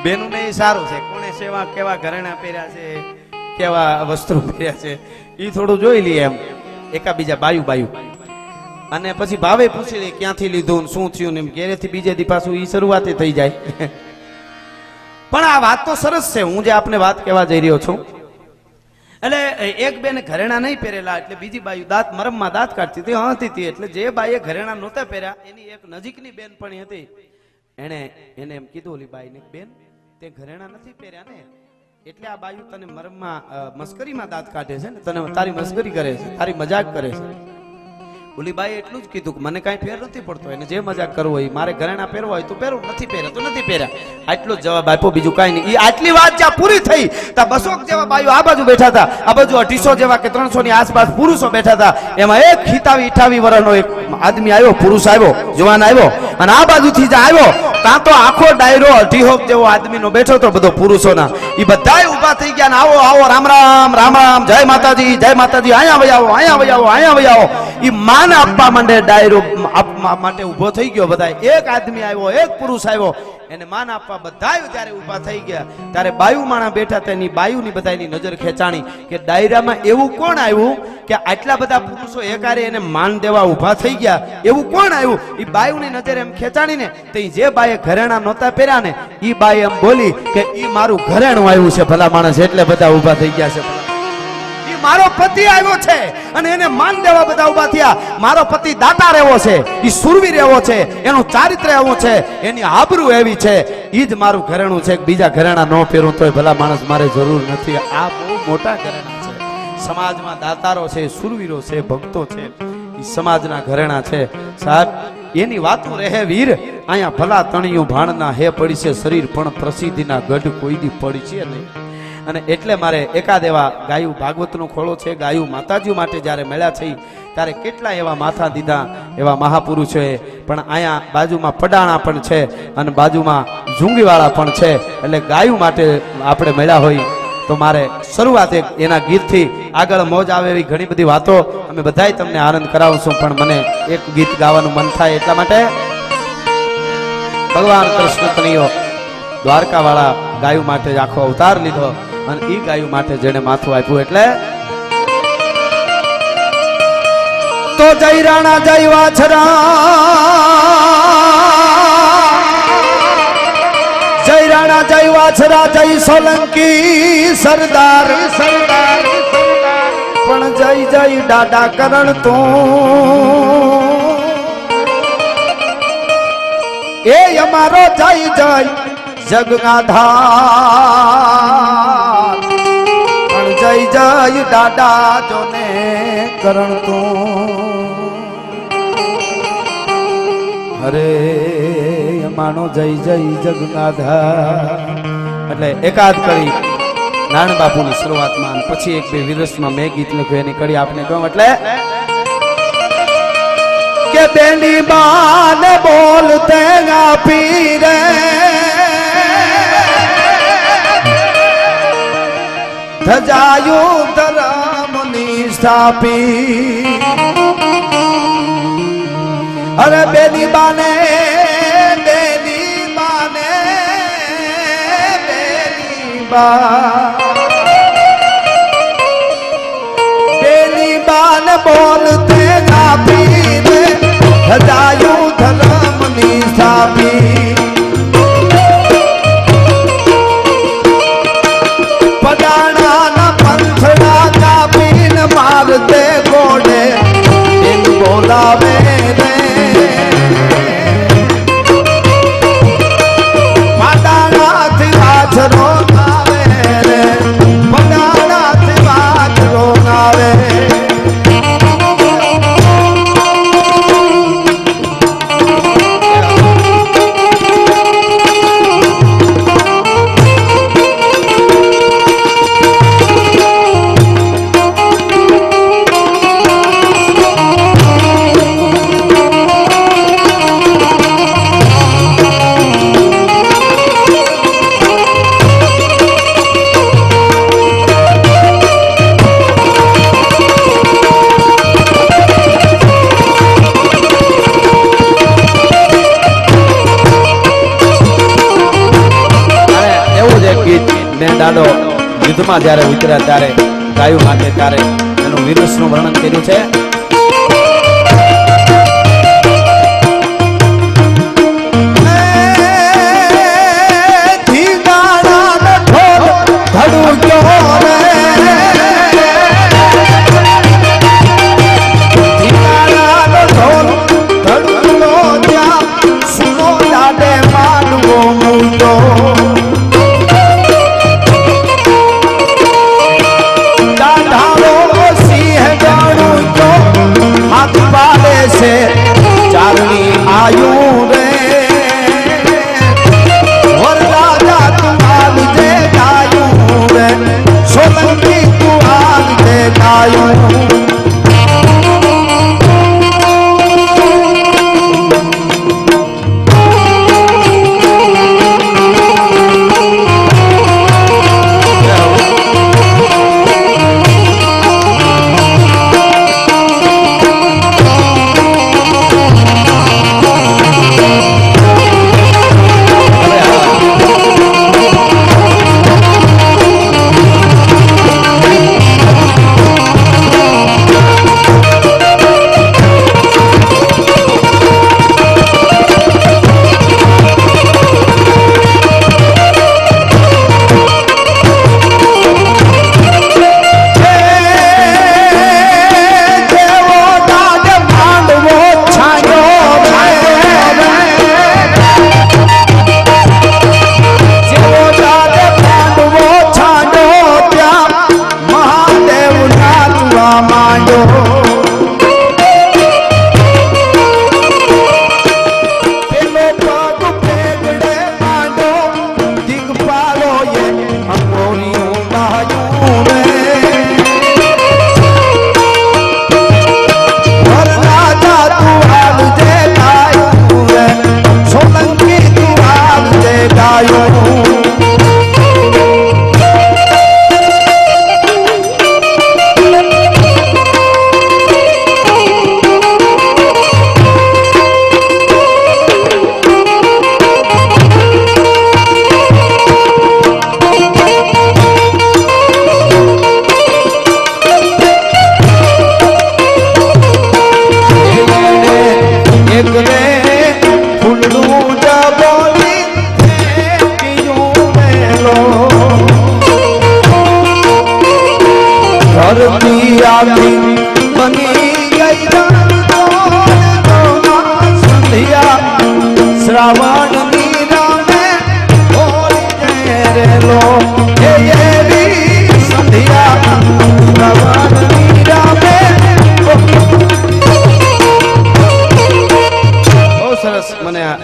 બેનું ને એ સારું છે, કોણે સેવા કેવા ઘરેણા પહેર્યા છે, કેવા વસ્ત્રો પહેર્યા છે, એ થોડું જોઈ લઈએ એમ એકાબીજા બાયુ. અને પછી ભાવે પૂછી લે ક્યાંથી લીધું, શું થયું, ને એમ ઘેરેથી બીજે દી પાછું એ શરૂઆત થઈ જાય. પણ આ વાત તો સરસ છે, હું જે આપને વાત કહેવા જઈ રહ્યો છું. એટલે એક બેને ઘરેણા નહીં પહેરેલા, એટલે બીજી બાયુ મરમમાં દાંત કાઢતી હતી, હસતી હતી. એટલે જે બાઈએ ઘરેણા નહોતા પહેર્યા, એની એક નજીકની બેન પણ હતી, એને એમ કીધું, ઓલી બાઈને, બેન તે ઘરેણા નથી પહેર્યા ને, એટલે આ બાયુ તને મરમમાં મસ્કરીમાં દાંત કાઢે છે ને, તને તારી મસ્કરી કરે છે, તારી મજાક કરે છે. ઓલી બાઈ એટલું જ કીધું કે મને કાંઈ ફેર નથી પડતો, એને જે મજાક કરવો હોય, મારે ઘરેણા પહેરવા હોય તો પહેરું, નથી પહેર્યા તો નથી પહેર્યા, આટલો જ જવાબ આપ્યો, બીજું કાંઈ નહીં. આટલી વાત જ્યાં પૂરી થઈ, ત્યાં 200 જેવા બાયુ આ બાજુ બેઠા હતા, આ બાજુ 250 જેવા કે 300 ની આસપાસ પુરુષો બેઠા હતા. એમાં એક 58 વર્ષનો એક આદમી આવ્યો, પુરુષ આવ્યો, જવાન આવ્યો, અને આ બાજુથી જ આવ્યો, ત્યાં તો આખો ડાયરો 250 જેવો આદમીનો બેઠો હતો, બધો પુરુષોના. એ બધાય ઊભા થઈ ગયા, આવો આવો, રામ રામ રામ રામ, જય માતાજી જય માતાજી, અહીંયા વઈ આવો, અહીંયા વઈ આવો, અહીંયા વઈ આવો. એ માન આપવા માંડે, ડાયરો આપવા માટે ઊભો થઈ ગયો. બધા એક આદમી આવ્યો, એક પુરુષ આવ્યો, એને માન આપવા બધાય ત્યારે ઊભા થઈ ગયા. ત્યારે બાયુ માણા બેઠા, તેની બાયુની બધાની નજર ખેંચાણી કે ડાયરામાં એવું કોણ આવ્યું કે આટલા બધા પુરુષો એકારે એને માન દેવા ઊભા થઈ ગયા, એવું કોણ આવ્યું? એ બાયુની નજર એમ ખેંચાણી ને, તે જે બાઈએ ઘરેણા નહોતા પહેર્યા ને, એ બાઈ એમ બોલી કે ઈ મારું ઘરેણું આવ્યું છે ભલા માણસ, એટલે બધા ઊભા થઈ ગયા છે. એ મારો પતિ આવ્યો છે અને એને માન દેવા બધા ઉભા થયા. મારો પતિ દાતાર એવો છે, ઈ સુરવીર એવો છે, એનું ચારિત્ર એવું છે, એની આબરૂ એવી છે, ઈ જ મારું ઘરેણું છે. બીજા ઘરેણા ન પહેરું તોય ભલા માણસ મારે જરૂર નથી. આ બહુ મોટા ઘરેણા છે. સમાજમાં દાતારો છે, સુરવીરો છે, ભક્તો છે, ઈ સમાજના ઘરેણા છે. સાહેબ એની વાતો રહે વીર. અહીંયા ભલા તણિયું ભાણના હે પડી છે શરીર, પણ પ્રસિદ્ધિના ગઢ કોઈ દી પડી છે નહીં. અને એટલે મારે એકાદ એવા ગાયું ભાગવતનો ખોળો છે, ગાયું માતાજી માટે જ્યારે મળ્યા છે ત્યારે કેટલા એવા માથા દીધા એવા મહાપુરુષોએ. પણ અહીંયા બાજુમાં પડાણા પણ છે અને બાજુમાં ઝુંગીવાળા પણ છે. એટલે ગાયું માટે આપણે મળ્યા હોય તો મારે શરૂઆત એક એના ગીતથી આગળ મોજ આવે એવી ઘણી બધી વાતો અમે બધાય તમને આનંદ કરાવશું. પણ મને એક ગીત ગાવાનું મન થાય એટલા માટે ભગવાન કૃષ્ણ કનૈયો દ્વારકા વાળા ગાયું માટે આખો અવતાર લીધો અને ઈ ગાયું માટે જેને માથું આપ્યું. એટલે તો જય રાણા જય વાછરા, જય રાણા જય વાછરા, જય સોલંકી સરદાર, પણ જય જય દાદા કરણ તું એ અમારો જય જય જગનાધાર, પણ જય જય દાદા જોને કરણ તું. અરે અમારો જય જય જગનાધાર. એટલે એકાદ કરી નારાયણ બાપુની શરૂઆતમાં પછી એક બે વિરસમાં મેં ગીત લખ્યું એની કડી આપને કહું. એટલે કે બેની બાને બોલતે આપી રે ધજાયું ધરમની સ્થાપી. અરે બેની બાને, બેની બાને, બેની બા, બેની બાને બોલતે આપી રે ધજાયું ધરમની સ્થાપી. પડાણા પંથડા કાપીને મારતે ગોડે એમ બોલાવે રે. પડાણાથી વાછરો આવે રે, પડાણાથી વાછરો આવે. દાડો યુદ્ધમાં જ્યારે ઉતર્યા ત્યારે ગાયું માટે ત્યારે એનું વિરુષનું વર્ણન કર્યું છે. સિંહ જાણું તો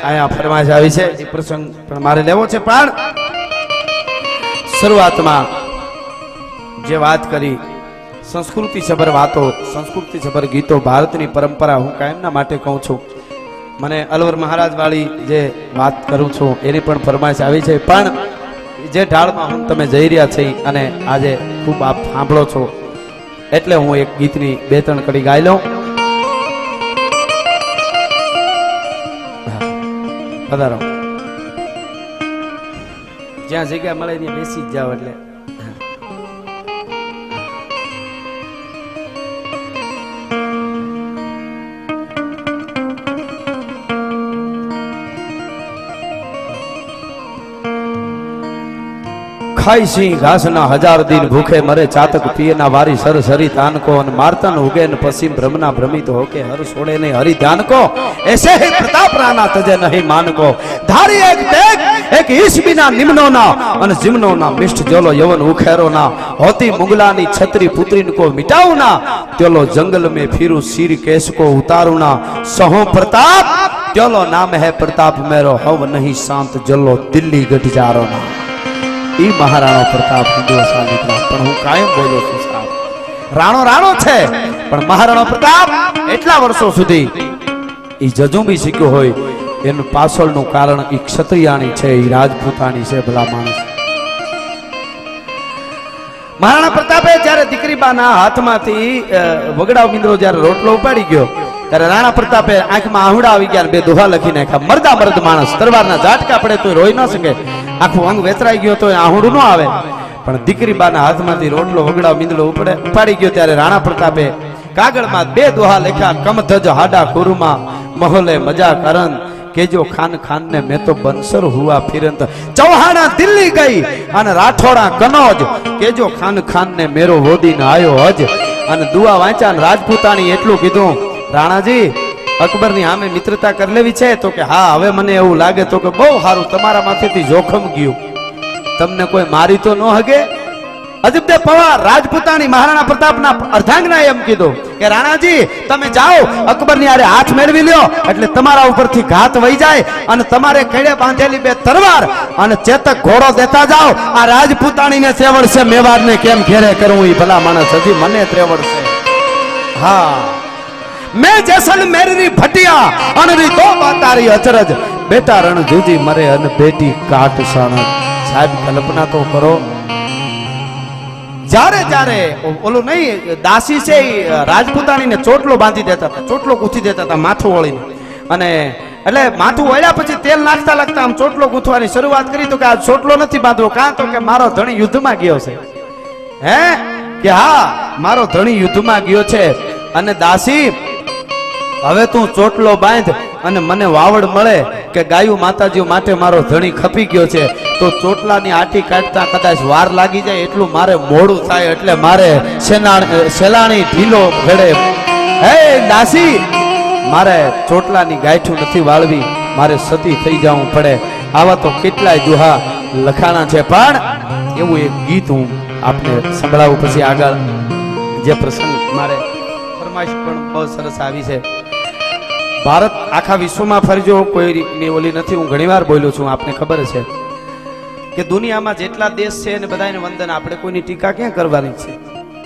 અહીંયા ફરમાઈશ આવી છે એ પ્રસંગ પણ મારે લેવો છે. પણ શરૂઆતમાં જે વાત કરી સંસ્કૃતિ સભર વાતો, સંસ્કૃતિ સભર ગીતો, ભારતની પરંપરા હું કાયમના માટે કહું છું. મને અલવર મહારાજ વાળી જે વાત કરું છું એની પણ ફરમાઈશ આવી છે. પણ જે ઢાળમાં હું તમે જઈ રહ્યા છે અને આજે ખૂબ આપ સાંભળો છો એટલે હું એક ગીતની 2-3 કડી ગાઈ લઉં. પધારો. જ્યાં જગ્યા મળે ત્યાં બેસી જ જાઓ. એટલે ખાઈ સિંહ ઘાસના 1000 દિન ભૂખે મરે ચાતક પિયના વારી સર સરી તાનકો અને મારતન ઉગે ને પશ્ચિમ ભ્રમના ભ્રમિત હોકે હર છોડે નહીં હરી ધ્યાન કો ऐसे ही प्रताप राणा तजे नहीं मान को धारी एक देख एक ईसबीना निम्नो ना અને જીમનો ના મિષ્ટ જોલો યવન ઉખેરો ના હોતી મુગલાની છત્રી પુત્રીન કો મિટાઉ ના તેલો જંગલ में फिरू सिर केस को उतारू ना सहो प्रताप चलो नाम है प्रताप मेरो हव नहीं शांत जलो दिल्ली गठजारो ना. ઈ મહારાણો પ્રતાપ હિન્દુસ્તાન દીકરા. પણ હું કાયમ બોલું છું સાહેબ, રાણો રાણો છે પણ મહારાણો પ્રતાપ એટલા વર્ષો સુધી ઈ જજુંબી શીખ્યો હોય એનું પાછળનું કારણ ઈ ક્ષત્રિયાણી છે, ઈ રાજપૂતાણી છે. ભલા માણસ મહારાણા પ્રતાપે જ્યારે દીકરીબાના હાથમાંથી વગડાવ મિંદરો જ્યારે રોટલો ઉપાડી ગયો ત્યારે રાણા પ્રતાપે આંખમાં આહુડા આવી ગયા, 2 દોહા લખી નાખ્યા. મર્દા મર્દ માણસ તલવારના ઝાટકા પડે તો રોઈ ન શકે, આખું અંગ વેતરાઈ ગયો તો આહુડું ન આવે. પણ દીકરીબાના હાથમાંથી રોટલો વગડાવ મિંદરો ઉપાડી ગયો ત્યારે રાણા પ્રતાપે કાગળમાં 2 દોહા લખ્યા. કમધજ હાડા કુરુમાં મહોલે મજા કરન કેજો ખાન ખાન ને મેં તો બંસર હુઆ ફિરંત ચૌહાણા દિલ્હી ગઈ અને રાઠોડા કનોજ કેજો ખાન ખાન ને મેરો વોદીન આયો હજ. અને દુઆ વાંચ્યા ને રાજપૂતાણી એટલું કીધું, રાણાજી અકબરની સામે મિત્રતા કરી લેવી છે? તો કે હા, હવે મને એવું લાગે તો કે બહુ સારું, તમારા માથેથી જોખમ ગયું, તમને કોઈ મારી તો ન હગે. અજબદેવ પવાર રાજપૂતાણી મહારાણા પ્રતાપના અર્ધાંગના એમ કીધું કે રાણાજી તમે જાઓ અકબરની આરે હાથ મેળવી લ્યો એટલે તમારા ઉપરથી ઘાત વહી જાય અને તમારે કડે બાંધેલી 2 તલવાર અને ચેતક ઘોડો દેતા જાઓ. આ રાજપૂતાણીને ત્રેવડશે, મેવાડને કેમ ઘેરે કરવું ઈ ભલા માણસ હજી મને ત્રેવડશે. હા, मैं जैसल मेरी भटिया अनरी तो बातारी अचरज बेटा रण जूजी मरे अन बेटी काट सण. साहब कल्पना तो करो, जारे जारे ओलो नहीं दासी से રાજપૂતાણીને ચોટલો બાંધી દેતા હતા, ચોટલો ગૂંથી દેતા હતા માથું વળીને. અને એટલે માથું વળ્યા પછી તેલ નાખતા લાગતા આમ ચોટલો ગૂંથવાની શરૂઆત કરી તો કે આ ચોટલો નથી બાંધવો, કાં તો કે મારો ધણી યુદ્ધમાં ગયો છે. હે કે હા, મારો ધણી યુદ્ધમાં ગયો છે અને દાસી હવે તું ચોટલો બાંધ અને મને વાવડ મળે કે ગાયું માતાજીઓ માટે મારો ધણી ખપી ગયો છે તો ચોટલાની આટી કાઢતા કદાચ વાર લાગી જાય એટલું મારે મોડું થાય, એટલે મારે સેલાણી ઢીલો ઘડે. હે દાસી, મારે ચોટલાની ગાંઠું નથી વાળવી, મારે સતી થઈ જવું પડે. આવા તો કેટલાય દુહા લખાણા છે. પણ એવું એક ગીત હું આપને સંભળાવું પછી આગળ જે પ્રસંગ મારે ફરમાઈશ પણ બહુ સરસ આવી છે. ભારત આખા વિશ્વમાં ફરજો, કોઈની ઓલી નથી. હું ઘણીવાર બોલ્યો છું, આપને ખબર છે કે દુનિયામાં જેટલા દેશ છે એને બધાને વંદન. આપણે કોઈની ટીકા ક્યાં કરવાની છે?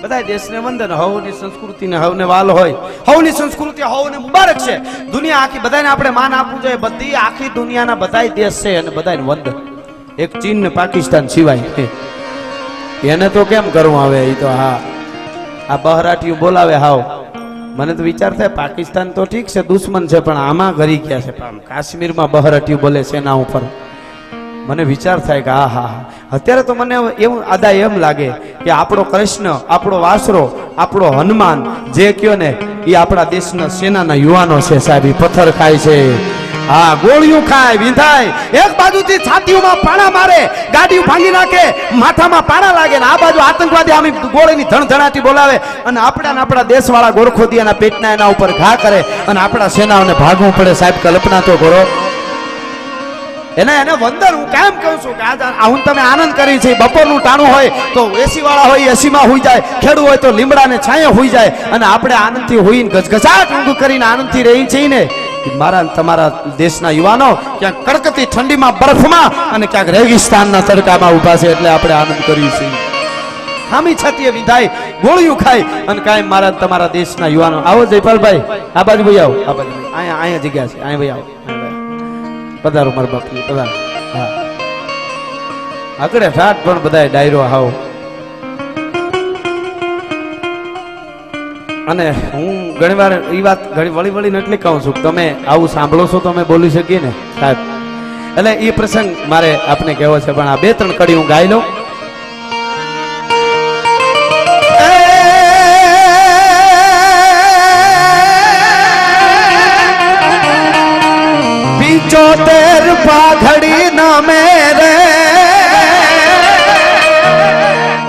બધા દેશને વંદન. હવની સંસ્કૃતિને હવને વાલ હોય, હવની સંસ્કૃતિ હવને મુબારક છે. દુનિયા આખી બધાને આપણે માન આપવું જોઈએ. બધી આખી દુનિયાના બધા દેશ છે અને બધાને વંદન. એક ચીન ને પાકિસ્તાન સિવાય એને તો કેમ કરવું આવે? એ તો હા, આ બહરાટીયું બોલાવે. હાવ મને તો વિચાર થાય પાકિસ્તાન તો ઠીક છે, દુશ્મન છે, પણ આમાં ઘરી ગયા છે. કાશ્મીરમાં બહરાટીયું બોલે સેના ઉપર. મને વિચાર થાય કે હા હા, અત્યારે તો મને એવું આદા એમ લાગે કે આપણો કૃષ્ણ, આપણો વાસરો, આપણો હનુમાન જે કયો ને એ આપણા દેશના સેનાના યુવાનો છે સાહેબ. એ પથ્થર ખાય છે, હા ગોળીઓ ખાય, વિંધાય, એક બાજુથી છાતીઓમાં પાણા મારે, ગાડીઓ ભાંગી નાખે, માથામાં પાણા લાગે ને આ બાજુ આતંકવાદી આમ ગોળીની ધણધણાટી બોલાવે અને આપણા દેશવાળા ગોરખોદિયાના પેટના એના ઉપર ઘા કરે અને આપણા સેનાઓને ભાગવું પડે. સાહેબ કલ્પના તો કરો. એને વંદન હું કેમ કહું છું કે આ હું તમે આનંદ કરી છે. બપોરનું ટાણું હોય તો એસી વાળા હોય એસીમાં હોઈ જાય, ખેડૂ હોય તો લીમડાને છાંયે હોઈ જાય અને આપણે આનંદથી હોઈને ગજગજાટ ઊંઘ કરીને આનંદથી રહી છીએ ને મારા અને તમારા દેશના યુવાનો ક્યાંક કડકતી ઠંડીમાં બરફમાં અને ક્યાંક રેગિસ્તાનના તડકામાં ઊભા છે એટલે આપણે આનંદ કરીએ છીએ હામી છતીએ વિધાય ગોળિયું ખાય અને કાંઈ મારા અને તમારા દેશના યુવાનો આવો જયપાલભાઈ આ બાજુ ભાઈ આવો આ બાજુ અહીંયા અહીંયા જગ્યા છે અહીંયા ભાઈ આવો પધારો મારા બાપુ પધારો હા આગળ ઠાઠ પણ બધાય ડાયરો હાવ અને હું ઘણીવાર એ વાત ઘણી વળી વળીને એટલે કહું છું કે તમે આવું સાંભળો છો તો અમે બોલી શકીએ ને સાહેબ એટલે એ પ્રસંગ મારે આપને કહેવો છે પણ આ 2-3 કડી હું ગાઈ લઉં પિંચોતેર પાઘડી ના મેરે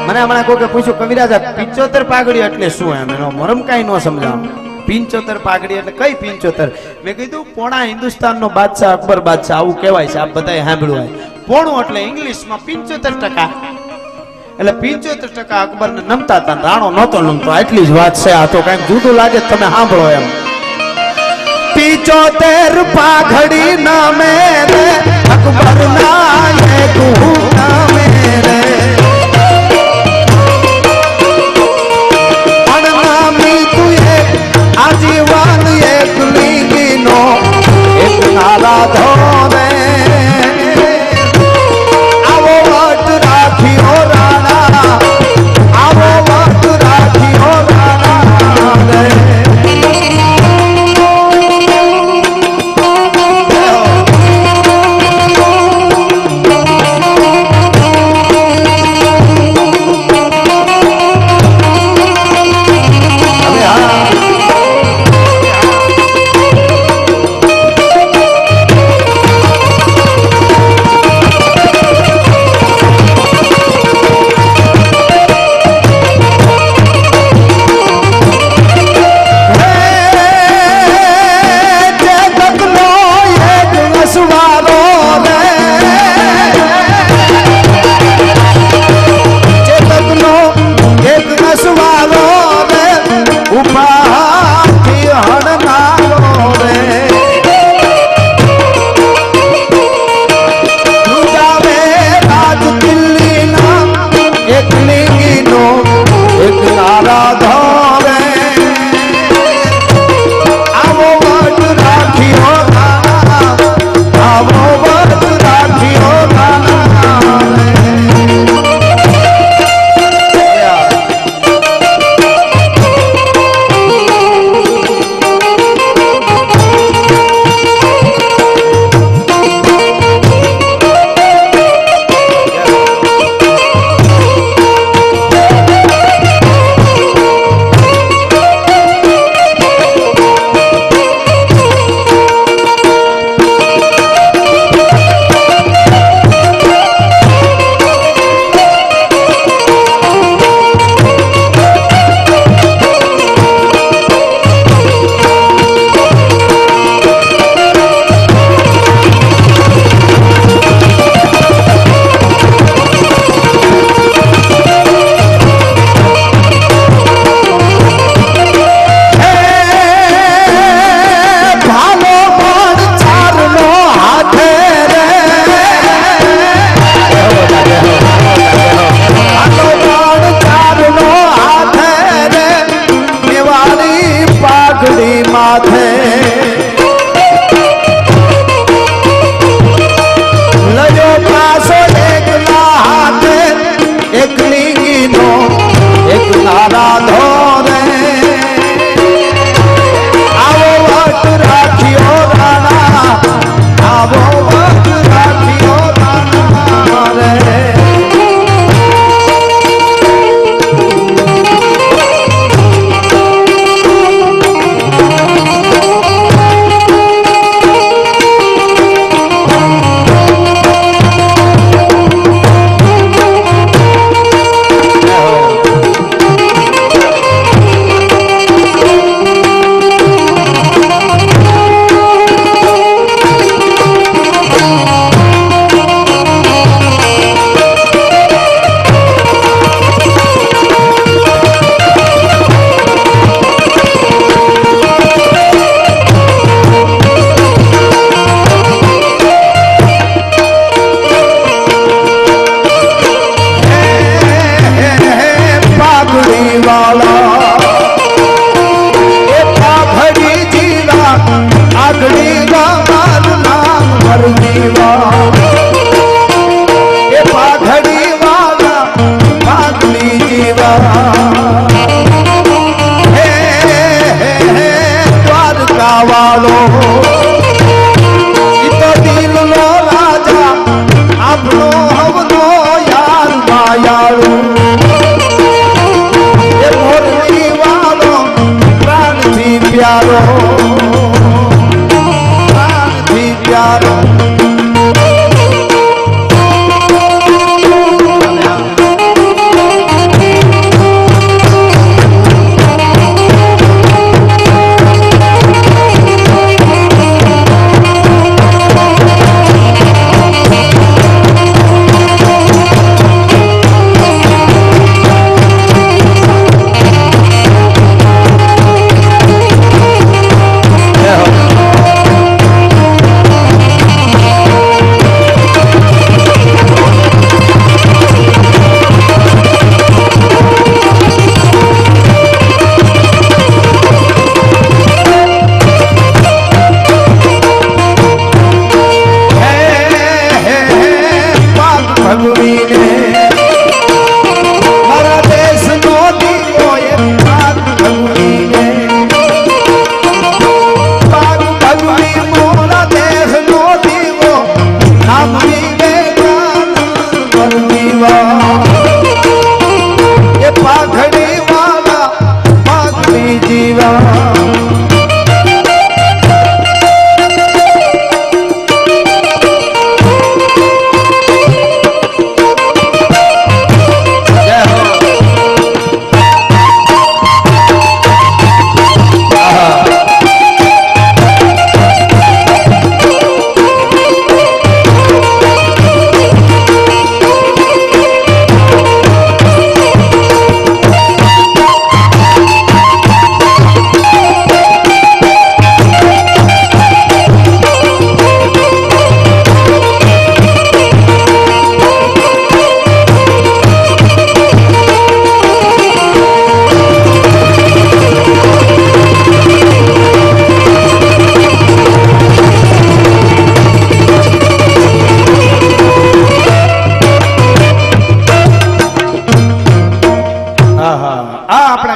મને હમણાં કોઈ પૂછ્યું કવિરાજા 75 પાઘડી એટલે શું એમ એનો મરમ કાંઈ ન સમજાવ 75 પાઘડી એટલે કઈ 75 મેં કીધું પોણા હિન્દુસ્તાનનો બાદશાહ અકબર બાદશાહ આવું કહેવાય છે આપ બધાએ સાંભળ્યું હોય પોણું એટલે ઇંગ્લિશમાં 75% એટલે 75% અકબરને નમતા હતા રાણો નહોતો નમતો આટલી જ વાત છે આ તો કઈક જુદું લાગે તમે સાંભળો એમ 75 પાઘડી ના મેરે અકબર ના ये गुना मेरे अननामी तू एक आजीवन एक लिंगिनो एक नाला धोरे आवो वट राखियो राणा आवो वट राखियो राणा रे પ્યારો પ્રાણથી પ્યારો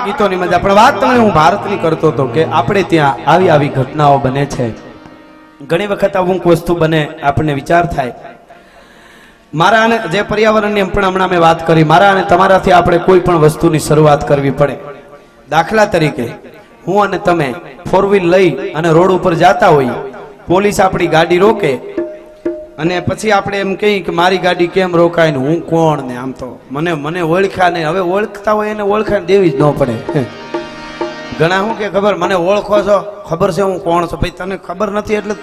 ગીતોની મજા. પણ વાત તમને હું ભારતની કરતો હતો કે આપણે ત્યાં આવી આવી ઘટનાઓ બને છે. ઘણી વખત અમુક વસ્તુ બને આપણને વિચાર થાય. મારા અને જે પર્યાવરણની પણ હમણાં મેં વાત કરી, મારા અને તમારાથી આપણે કોઈ પણ વસ્તુની શરૂઆત કરવી પડે. દાખલા તરીકે હું અને તમે ફોર વ્હીલ લઈ અને રોડ ઉપર જતા હોઈએ, પોલીસ આપણી ગાડી રોકે અને પછી આપણે એમ કહીએ કે મારી ગાડી કેમ રોકાય ને હું કોણ ને આમ તો મને ઓળખ્યા નહીં. હવે ઓળખતા હોય એને ઓળખાણ દેવી જ ન પડે. ઘણા શું કે ખબર મને ઓળખો છો, ખબર છે હું કોણ છું, ભાઈ તને ખબર નથી એટલે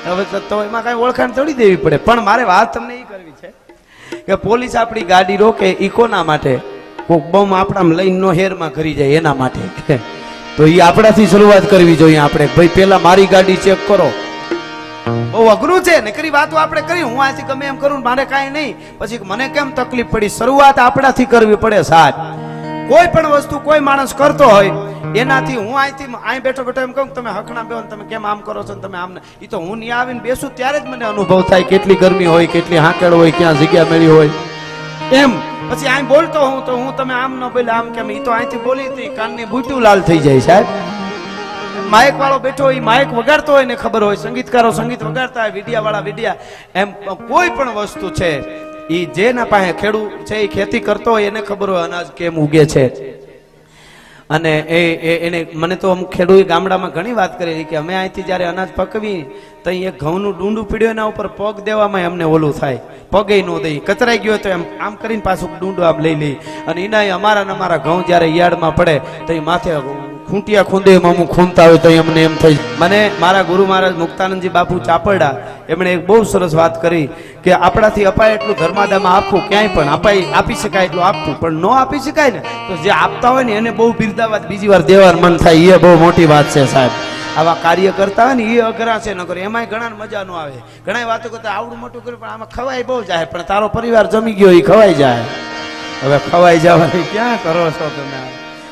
હવે તો એમાં કાંઈ ઓળખાણ થોડી દેવી પડે. પણ મારે વાત તમને એ કરવી છે કે પોલીસ આપણી ગાડી રોકે એ કોના માટે? કોક બમ આપણા લઈને હેરમાં કરી જાય એના માટે. તો એ આપણાથી શરૂઆત કરવી જોઈએ આપણે. ભાઈ પેલા મારી ગાડી ચેક કરો. બહુ અઘરું છે. નકરી વાતો આપણે કરી, હું આથી ગમે એમ કરું મારે કાંઈ નહીં, પછી મને કેમ તકલીફ પડી? શરૂઆત આપણાથી કરવી પડે સાહેબ. કોઈ પણ વસ્તુ કોઈ માણસ કરતો હોય એનાથી હું અહીંથી અહીં બેઠો બેઠો એમ કહું તમે હકણા બેહો તમે કેમ આમ કરો છો તમે આમ, એ તો હું ત્યાં આવીને બેસું ત્યારે જ મને અનુભવ થાય કેટલી ગરમી હોય, કેટલી હાંકેડ હોય, ક્યાં જગ્યા મળી હોય એમ. પછી અહીં બોલતો હું તો હું તમે આમ ન બોલે આમ કેમ, એ તો અહીંથી બોલી હતી કાનની બુટ્યું લાલ થઈ જાય સાહેબ. માઇક વાળો બેઠો હોય માઇક વગાડતો હોય ને ખબર હોય, સંગીતકારો સંગીત વગાડતા હોય, વિડિયા વાળા વિડિયા, એમ કોઈ પણ વસ્તુ છે એ જેના પાસે ખેડૂત છે એ ખેતી કરતો હોય એને ખબર હોય અનાજ કેમ ઉગે છે. અને એને મને તો અમુક ખેડૂત ગામડામાં ઘણી વાત કરેલી કે અમે અહીંથી જ્યારે અનાજ પકવી તો એક ઘઉંનું ડુંડું પીડ્યું એના ઉપર પગ દેવામાં અમને ઓલું થાય, પગે ન દઈ, કચરાઈ ગયો તો એમ આમ કરીને પાછું ડુંડું આમ લઈ લઈ. અને એના અમારા ઘઉં જ્યારે યાર્ડમાં પડે તો એ માથે ખૂંટિયા ખૂંદે અમુક ખૂંદતા હોય તો અમને એમ થઈ. મને મારા ગુરુ મહારાજ મુક્તાનંદજી બાપુ ચાપરડા એમણે એક બહુ સરસ વાત કરી કે આપણાથી અપાય એટલું ધર્માદામાં આપવું, ક્યાંય પણ આપી શકાય એટલું આપવું, પણ ન આપી શકાય ને તો જે આપતા હોય ને એને બહુ બિરદાવાદ બીજી વાર દેવાનું મન થાય. એ બહુ મોટી વાત છે સાહેબ. આવા કાર્ય કરતા હોય ને એ અઘરા છે ન કરે, એમાંય ઘણા મજા ન આવે. ઘણા વાતો કરતા આવડું મોટું કર્યું પણ આમાં ખવાય બહુ જાય, પણ તારો પરિવાર જમી ગયો એ ખવાઈ જાય. હવે ખવાઈ જવાની ક્યાં કરો છો તમે?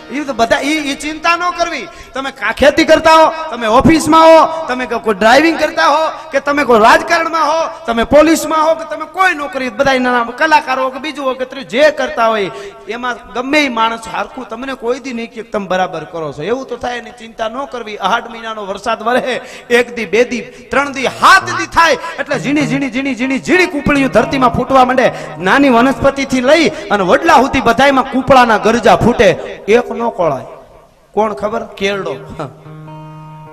એ તો બધા એ ચિંતા ન કરવી. તમે ખેતી કરતા હો, તમે ઓફિસમાં હો, તમે કોઈ ડ્રાઇવિંગ કરતા હો, કે તમે કોઈ રાજકારણમાં હો, તમે પોલીસમાં હો, કે તમે કોઈ નોકરી, બધા નાના કલાકારો કે બીજું હો કે જે કરતા હોય એમાં ગમે એ માણસ હારખું તમને કોઈ દી નહીં કે તમે બરાબર કરો છો એવું તો થાય. એની ચિંતા ન કરવી. 8 મહિનાનો વરસાદ વરહે, 1 દી 2 દી 3 દી 7 દી થાય એટલે ઝીણી કૂપળીઓ ધરતીમાં ફૂટવા માંડે. નાની વનસ્પતિથી લઈ અને વડલા સુધી બધાયમાં કૂપળાના ગરજા ફૂટે. એક નો કોળાય. કોણ ખબર? કેરડો.